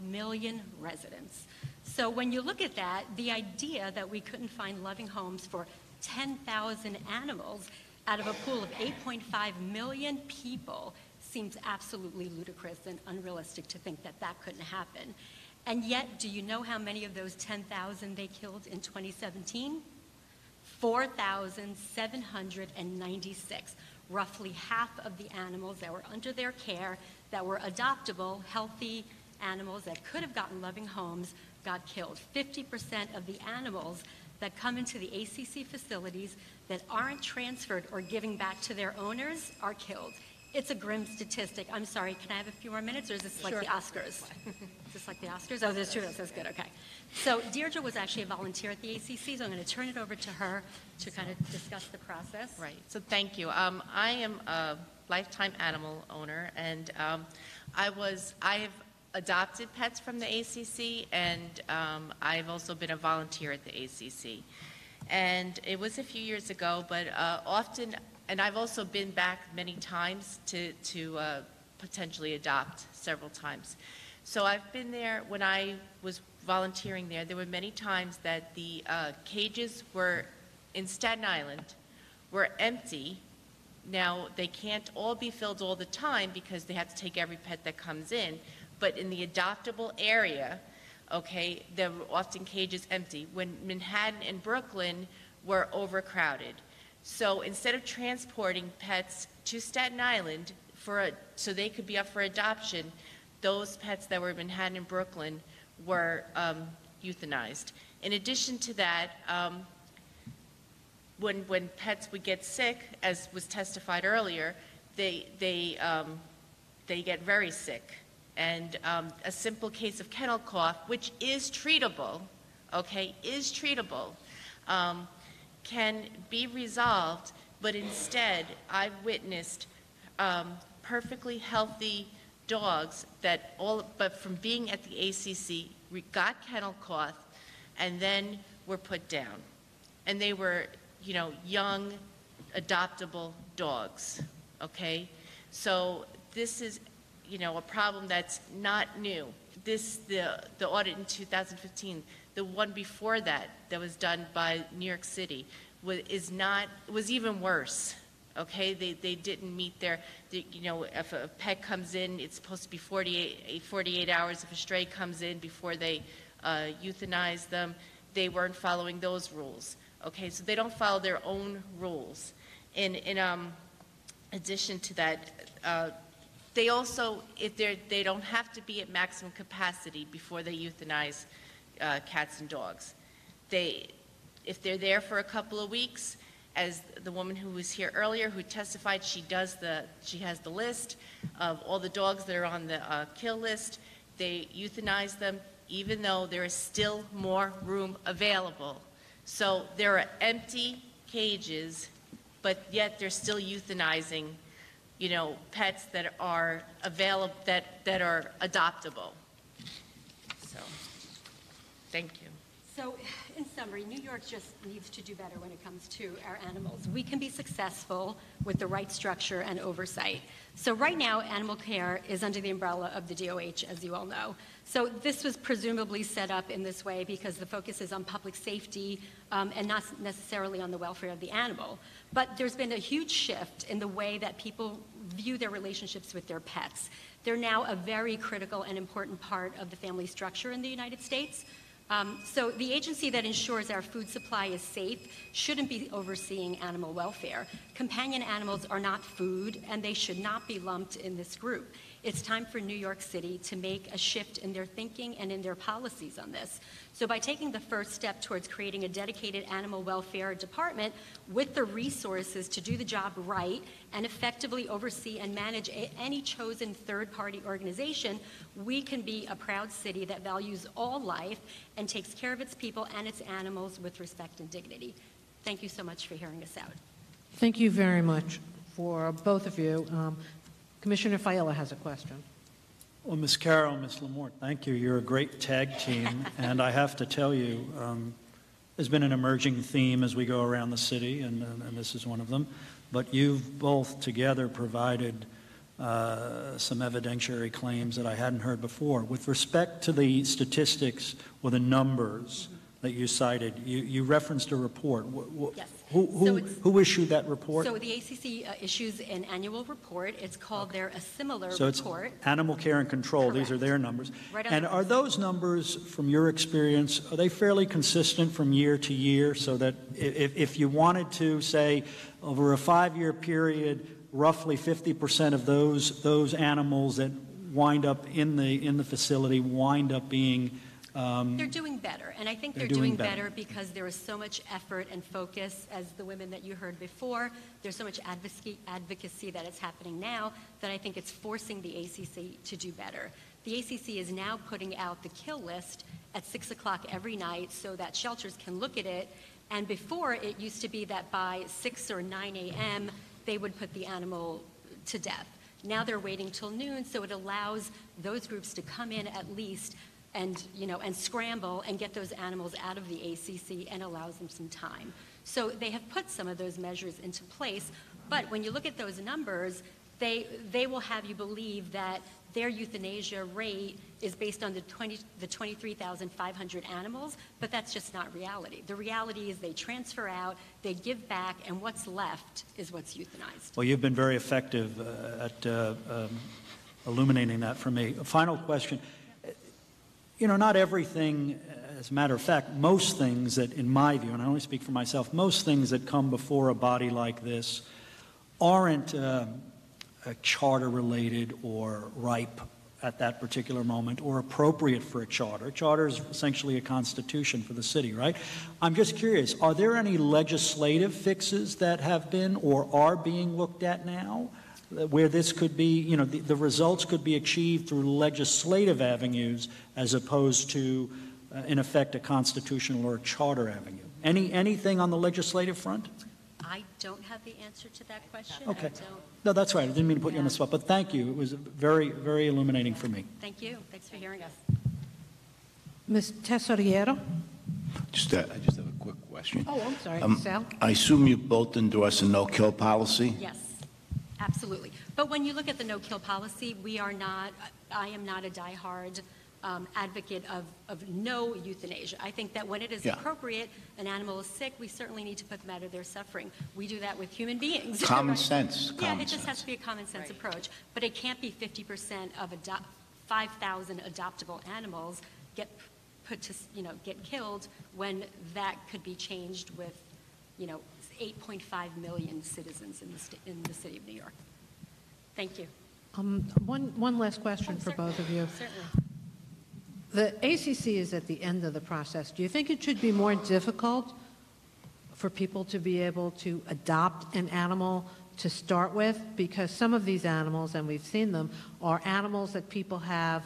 million residents. So when you look at that, the idea that we couldn't find loving homes for 10,000 animals out of a pool of 8.5 million people seems absolutely ludicrous and unrealistic to think that that couldn't happen. And yet, do you know how many of those 10,000 they killed in 2017? 4,796. Roughly half of the animals that were under their care, that were adoptable, healthy animals that could have gotten loving homes, got killed. 50% of the animals that come into the ACC facilities that aren't transferred or giving back to their owners are killed. It's a grim statistic. I'm sorry, can I have a few more minutes, or is this like the Oscars? Is this like the Oscars? Oh, there's two of us. That's good, okay. So Deirdre was actually a volunteer at the ACC, so I'm going to turn it over to her to kind of discuss the process. Right, so thank you. I am a lifetime animal owner, and I've adopted pets from the ACC, and I've also been a volunteer at the ACC. And it was a few years ago, but often, and I've also been back many times to potentially adopt several times. So I've been there when I was volunteering there. There were many times that the cages were in Staten Island were empty. Now, they can't all be filled all the time because they have to take every pet that comes in. But in the adoptable area, okay, there were often cages empty. When Manhattan and Brooklyn were overcrowded. So instead of transporting pets to Staten Island so they could be up for adoption, those pets that were in Manhattan and Brooklyn were euthanized. In addition to that, when pets would get sick, as was testified earlier, they get very sick. And a simple case of kennel cough, which is treatable, okay, can be resolved, but instead I've witnessed perfectly healthy dogs but from being at the ACC, got kennel cough and then were put down. And they were, young, adoptable dogs, okay? So this is, a problem that's not new. The audit in 2015, the one before that was done by New York City, was even worse. Okay, they didn't meet if a pet comes in, it's supposed to be 48 hours. If a stray comes in before they euthanize them, they weren't following those rules. Okay, so they don't follow their own rules. In addition to that, they also, they don't have to be at maximum capacity before they euthanize cats and dogs. If they're there for a couple of weeks, as the woman who was here earlier who testified, she has the list of all the dogs that are on the kill list. They euthanize them even though there is still more room available. So there are empty cages, but yet they're still euthanizing, pets that are available, that are adoptable. So, thank you. So, in summary, New York just needs to do better when it comes to our animals. We can be successful with the right structure and oversight. So right now, animal care is under the umbrella of the DOH, as you all know. So this was presumably set up in this way because the focus is on public safety and not necessarily on the welfare of the animal. But there's been a huge shift in the way that people view their relationships with their pets. They're now a very critical and important part of the family structure in the United States. So the agency that ensures our food supply is safe shouldn't be overseeing animal welfare. Companion animals are not food, and they should not be lumped in this group. It's time for New York City to make a shift in their thinking and in their policies on this. So by taking the first step towards creating a dedicated animal welfare department with the resources to do the job right and effectively oversee and manage any chosen third-party organization, we can be a proud city that values all life and takes care of its people and its animals with respect and dignity. Thank you so much for hearing us out. Thank you very much for both of you. Commissioner Fiala has a question. Well, Ms. Carroll, Ms. Lamort, thank you. You're a great tag team, and I have to tell you, there's been an emerging theme as we go around the city, and this is one of them, but you've both together provided some evidentiary claims that I hadn't heard before. With respect to the statistics or the numbers that you cited, you referenced a report. Yes. Who issued that report? So the ACC issues an annual report. It's called their A Similar So Report. It's animal care and control. Correct. These are their numbers. Right on And the are those numbers, from your experience, are they fairly consistent from year to year, so that if you wanted to say over a 5-year period, roughly 50% of those animals that wind up in the facility wind up being they're doing better, and I think they're doing better because there is so much effort and focus, as the women that you heard before. There's so much advocacy that is happening now that I think it's forcing the ACC to do better. The ACC is now putting out the kill list at 6 o'clock every night so that shelters can look at it, and before it used to be that by 6 or 9 a.m. they would put the animal to death. Now they're waiting till noon, so it allows those groups to come in at least and scramble and get those animals out of the ACC and allows them some time. So they have put some of those measures into place, but when you look at those numbers, they will have you believe that their euthanasia rate is based on the 23,500 animals, but that's just not reality. The reality is they transfer out, they give back, and what's left is what's euthanized. Well, you've been very effective at illuminating that for me. A final question. Not everything, as a matter of fact, most things that, in my view, and I only speak for myself, most things that come before a body like this aren't charter-related or ripe at that particular moment or appropriate for a charter. A charter is essentially a constitution for the city, right? I'm just curious, are there any legislative fixes that have been or are being looked at now where this could be, the results could be achieved through legislative avenues as opposed to, in effect, a constitutional or a charter avenue? Anything on the legislative front? I don't have the answer to that question. Okay. No, that's right. I didn't mean to put you on the spot, but thank you. It was very, very illuminating for me. Thank you. Thanks for hearing us. Ms. Tesoriero? I just have a quick question. Oh, I'm sorry. Sal? I assume you both endorse a no-kill policy? Yes. Absolutely. But when you look at the no-kill policy, I am not a diehard advocate of no euthanasia. I think that when it is appropriate, an animal is sick, we certainly need to put them out of their suffering. We do that with human beings. Common sense. Yeah, it just has to be a common sense approach. But it can't be 50% of 5,000 adoptable animals get killed when that could be changed with, 8.5 million citizens in the city of New York. Thank you. One last question for both of you. Certainly. The ACC is at the end of the process. Do you think it should be more difficult for people to be able to adopt an animal to start with? Because some of these animals, and we've seen them, are animals that people have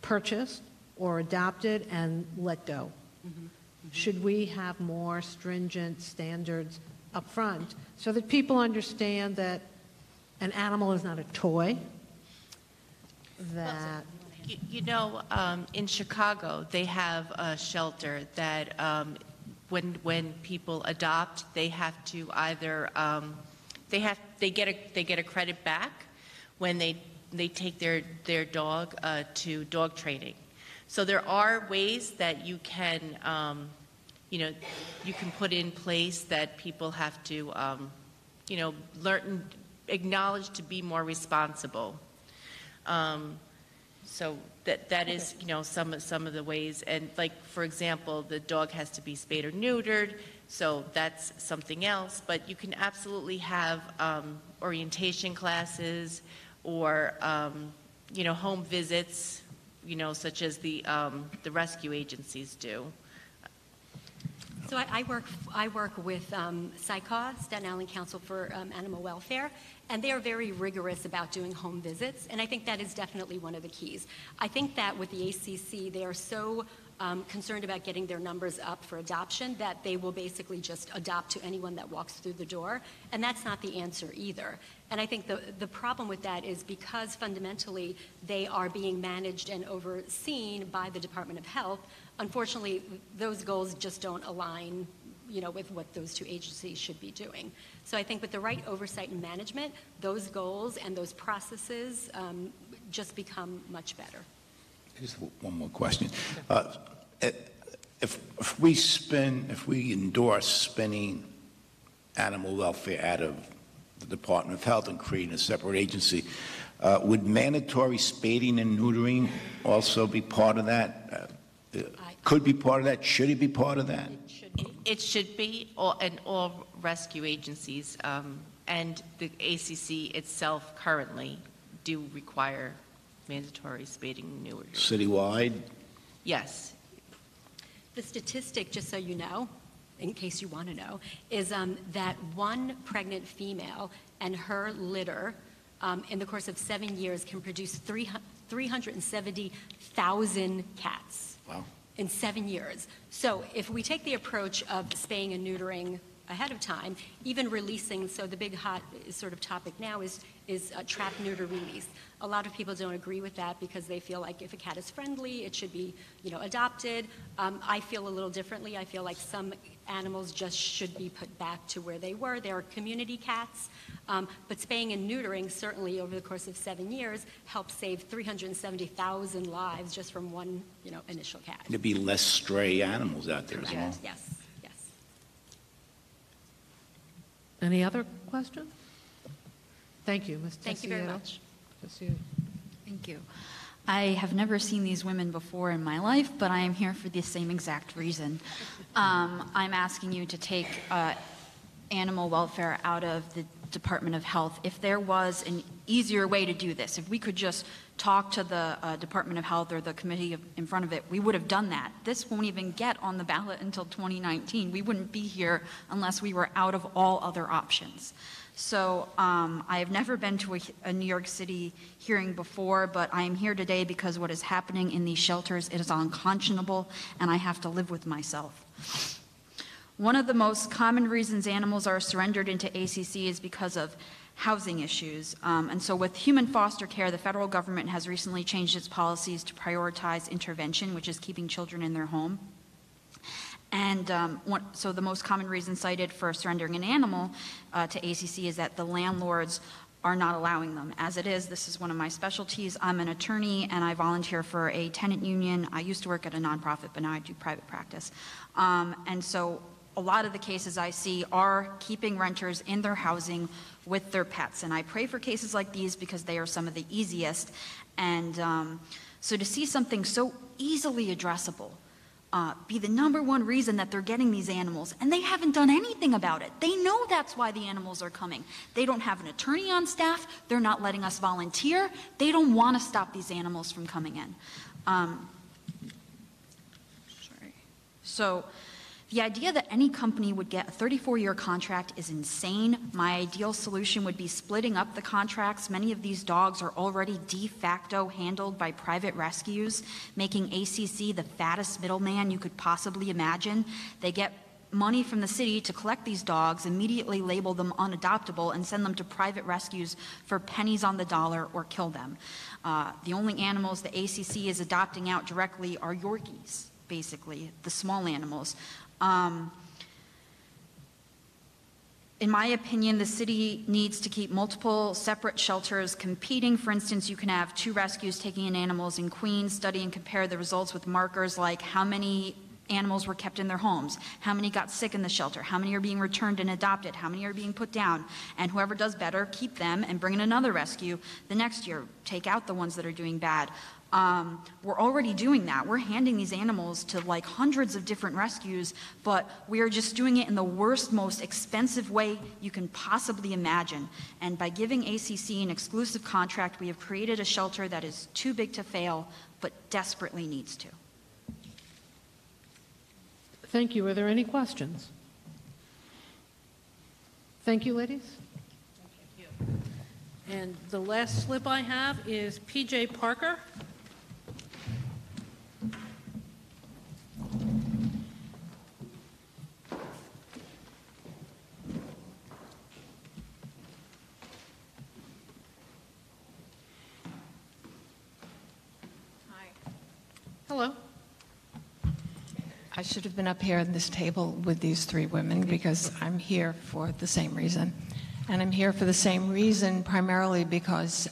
purchased or adopted and let go. Mm-hmm. Should we have more stringent standards up front so that people understand that an animal is not a toy, that... in Chicago, they have a shelter that when people adopt, they have to either they get a credit back when they take their dog to dog training. So there are ways that you can you can put in place that people have to learn and acknowledge to be more responsible. So that is, some of the ways. And like, for example, the dog has to be spayed or neutered, so that's something else. But you can absolutely have orientation classes or, home visits, such as the rescue agencies do. So I work with SICAW, Staten Island Council for Animal Welfare, and they are very rigorous about doing home visits, and I think that is definitely one of the keys. I think that with the ACC, they are so concerned about getting their numbers up for adoption that they will basically just adopt to anyone that walks through the door, and that's not the answer either. And I think the problem with that is because fundamentally they are being managed and overseen by the Department of Health, unfortunately, those goals just don't align, with what those two agencies should be doing. So I think with the right oversight and management, those goals and those processes just become much better. Just one more question. If we endorse spinning animal welfare out of the Department of Health and creating a separate agency, would mandatory spading and neutering also be part of that? Could be part of that? Should it be part of that? It should be, and all rescue agencies and the ACC itself currently do require mandatory spading and neutering. Citywide? Yes. The statistic, just so you know, in case you want to know, is that one pregnant female and her litter in the course of 7 years can produce 370,000 cats. Wow. In 7 years. So if we take the approach of spaying and neutering ahead of time, even releasing, so the big hot sort of topic now is trap, neuter, release. A lot of people don't agree with that because they feel like if a cat is friendly, it should be, adopted. I feel a little differently. I feel like some animals just should be put back to where they were. They are community cats. But spaying and neutering, certainly over the course of 7 years, helped save 370,000 lives just from one, initial cat. There'd be less stray animals out there as well. Yes. Any other questions? Thank you, Ms. Tessier. Thank you very much. Thank you. I have never seen these women before in my life, but I am here for the same exact reason. I'm asking you to take animal welfare out of the Department of Health. If there was an easier way to do this, if we could just talk to the Department of Health or the committee in front of it, we would have done that. This won't even get on the ballot until 2019. We wouldn't be here unless we were out of all other options. So I have never been to a New York City hearing before, but I am here today because what is happening in these shelters, it is unconscionable, and I have to live with myself. One of the most common reasons animals are surrendered into ACC is because of housing issues. And so with human foster care, the federal government has recently changed its policies to prioritize intervention, which is keeping children in their home. And so the most common reason cited for surrendering an animal to ACC is that the landlords are not allowing them. As it is, this is one of my specialties. I'm an attorney and I volunteer for a tenant union. I used to work at a nonprofit, but now I do private practice. And so a lot of the cases I see are keeping renters in their housing with their pets. And I pray for cases like these because they are some of the easiest. And so to see something so easily addressable be the #1 reason that they're getting these animals, and they haven't done anything about it. They know that's why the animals are coming. They don't have an attorney on staff. They're not letting us volunteer. They don't want to stop these animals from coming in. So the idea that any company would get a 34-year contract is insane. My ideal solution would be splitting up the contracts. Many of these dogs are already de facto handled by private rescues, making ACC the fattest middleman you could possibly imagine. They get money from the city to collect these dogs, immediately label them unadoptable, and send them to private rescues for pennies on the dollar or kill them. The only animals the ACC is adopting out directly are Yorkies, basically, the small animals. In my opinion, the city needs to keep multiple separate shelters competing. For instance, you can have 2 rescues taking in animals in Queens, study and compare the results with markers like how many animals were kept in their homes, how many got sick in the shelter, how many are being returned and adopted, how many are being put down, and whoever does better, keep them and bring in another rescue the next year. Take out the ones that are doing bad. We're already doing that. We're handing these animals to like hundreds of different rescues, but we are just doing it in the worst, most expensive way you can possibly imagine. And by giving ACC an exclusive contract, we have created a shelter that is too big to fail, but desperately needs to. Thank you. Are there any questions? Thank you, ladies. Thank you. And the last slip I have is PJ Parker. Hello. I should have been up here at this table with these 3 women because I'm here for the same reason. And I'm here for the same reason primarily because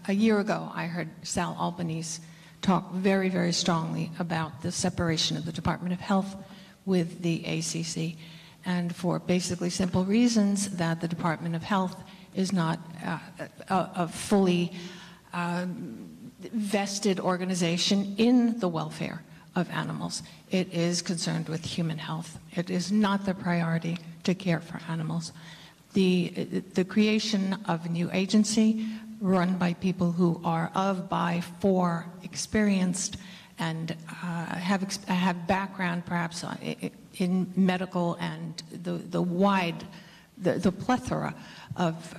a year ago I heard Sal Albanese talk very, very strongly about the separation of the Department of Health with the ACC, and for basically simple reasons that the Department of Health is not a fully vested organization in the welfare of animals. It is concerned with human health. It is not the priority to care for animals. The creation of a new agency run by people who are of, by, for, experienced, and have background perhaps in medical and the plethora of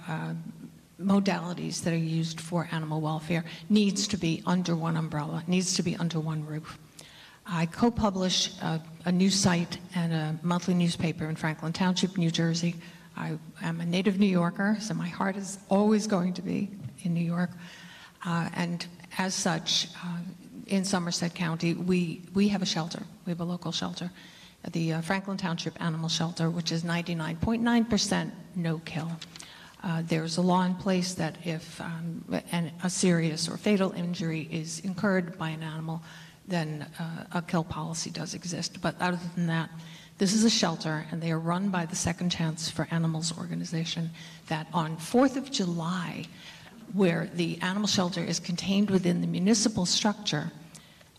modalities that are used for animal welfare needs to be under one umbrella, needs to be under one roof. I co-publish a news site and a monthly newspaper in Franklin Township, New Jersey. I am a native New Yorker, so my heart is always going to be in New York. And as such, in Somerset County, we have a shelter. We have a local shelter, the Franklin Township Animal Shelter, which is 99.9% no-kill. There's a law in place that if a serious or fatal injury is incurred by an animal, then a kill policy does exist. But other than that, this is a shelter, and they are run by the Second Chance for Animals organization that on 4th of July, where the animal shelter is contained within the municipal structure,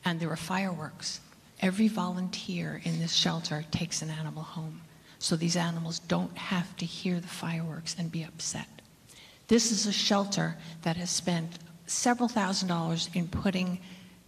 and there are fireworks, every volunteer in this shelter takes an animal home. So these animals don't have to hear the fireworks and be upset. This is a shelter that has spent several $1,000s in putting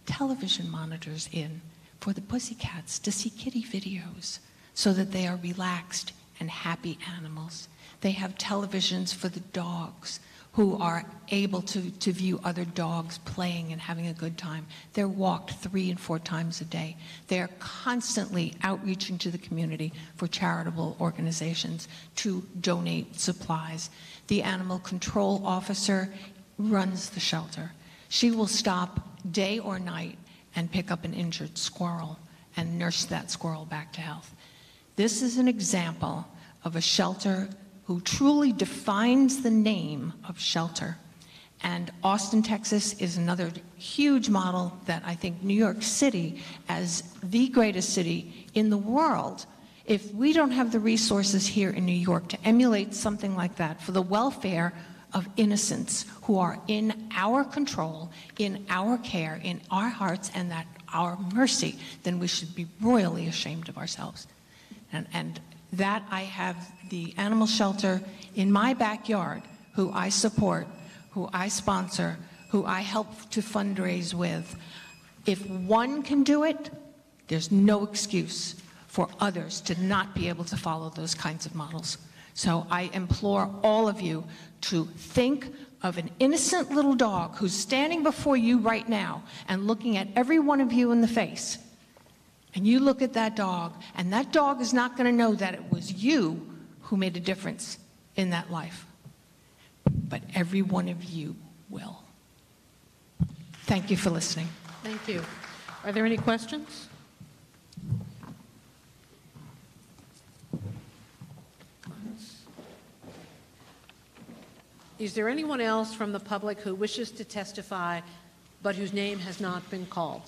television monitors in for the pussycats to see kitty videos so that they are relaxed and happy animals. They have televisions for the dogs who are able to view other dogs playing and having a good time. They're walked 3 and 4 times a day. They're constantly outreaching to the community for charitable organizations to donate supplies. The animal control officer runs the shelter. She will stop day or night and pick up an injured squirrel and nurse that squirrel back to health. This is an example of a shelter who truly defines the name of shelter. And Austin, Texas is another huge model that I think New York City, as the greatest city in the world, if we don't have the resources here in New York to emulate something like that for the welfare of innocents who are in our control, in our care, in our hearts, and that our mercy, then we should be royally ashamed of ourselves. And that I have the animal shelter in my backyard, who I support, who I sponsor, who I help to fundraise with. If one can do it, there's no excuse for others to not be able to follow those kinds of models. So I implore all of you to think of an innocent little dog who's standing before you right now and looking at every one of you in the face. And you look at that dog, and that dog is not going to know that it was you who made a difference in that life. But every one of you will. Thank you for listening. Thank you. Are there any questions? Is there anyone else from the public who wishes to testify but whose name has not been called?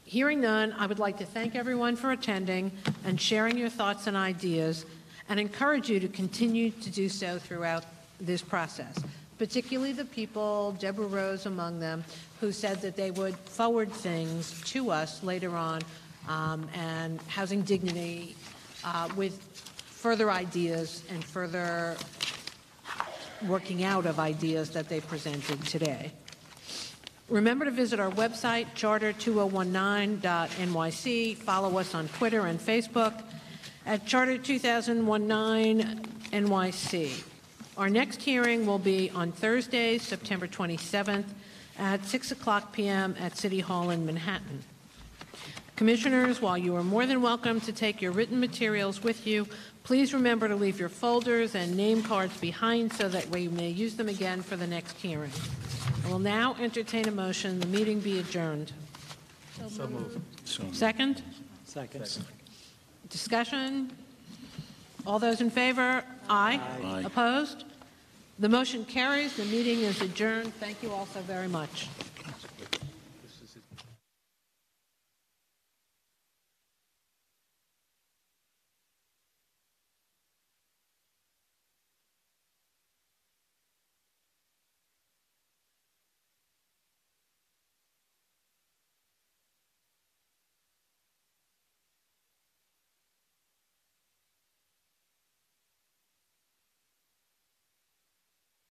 Hearing none, I would like to thank everyone for attending and sharing your thoughts and ideas, and encourage you to continue to do so throughout this process, particularly the people, Deborah Rose among them, who said that they would forward things to us later on, and Housing Dignity with further ideas and further working out of ideas that they presented today. Remember to visit our website, charter2019.nyc. Follow us on Twitter and Facebook at Charter2019 Our next hearing will be on Thursday, September 27th at 6:00 p.m. at City Hall in Manhattan. Commissioners, while you are more than welcome to take your written materials with you, please remember to leave your folders and name cards behind so that we may use them again for the next hearing. I will now entertain a motion the meeting be adjourned. So moved. Second? Second. Discussion? All those in favor? Aye. Aye. Opposed? The motion carries. The meeting is adjourned. Thank you all so very much.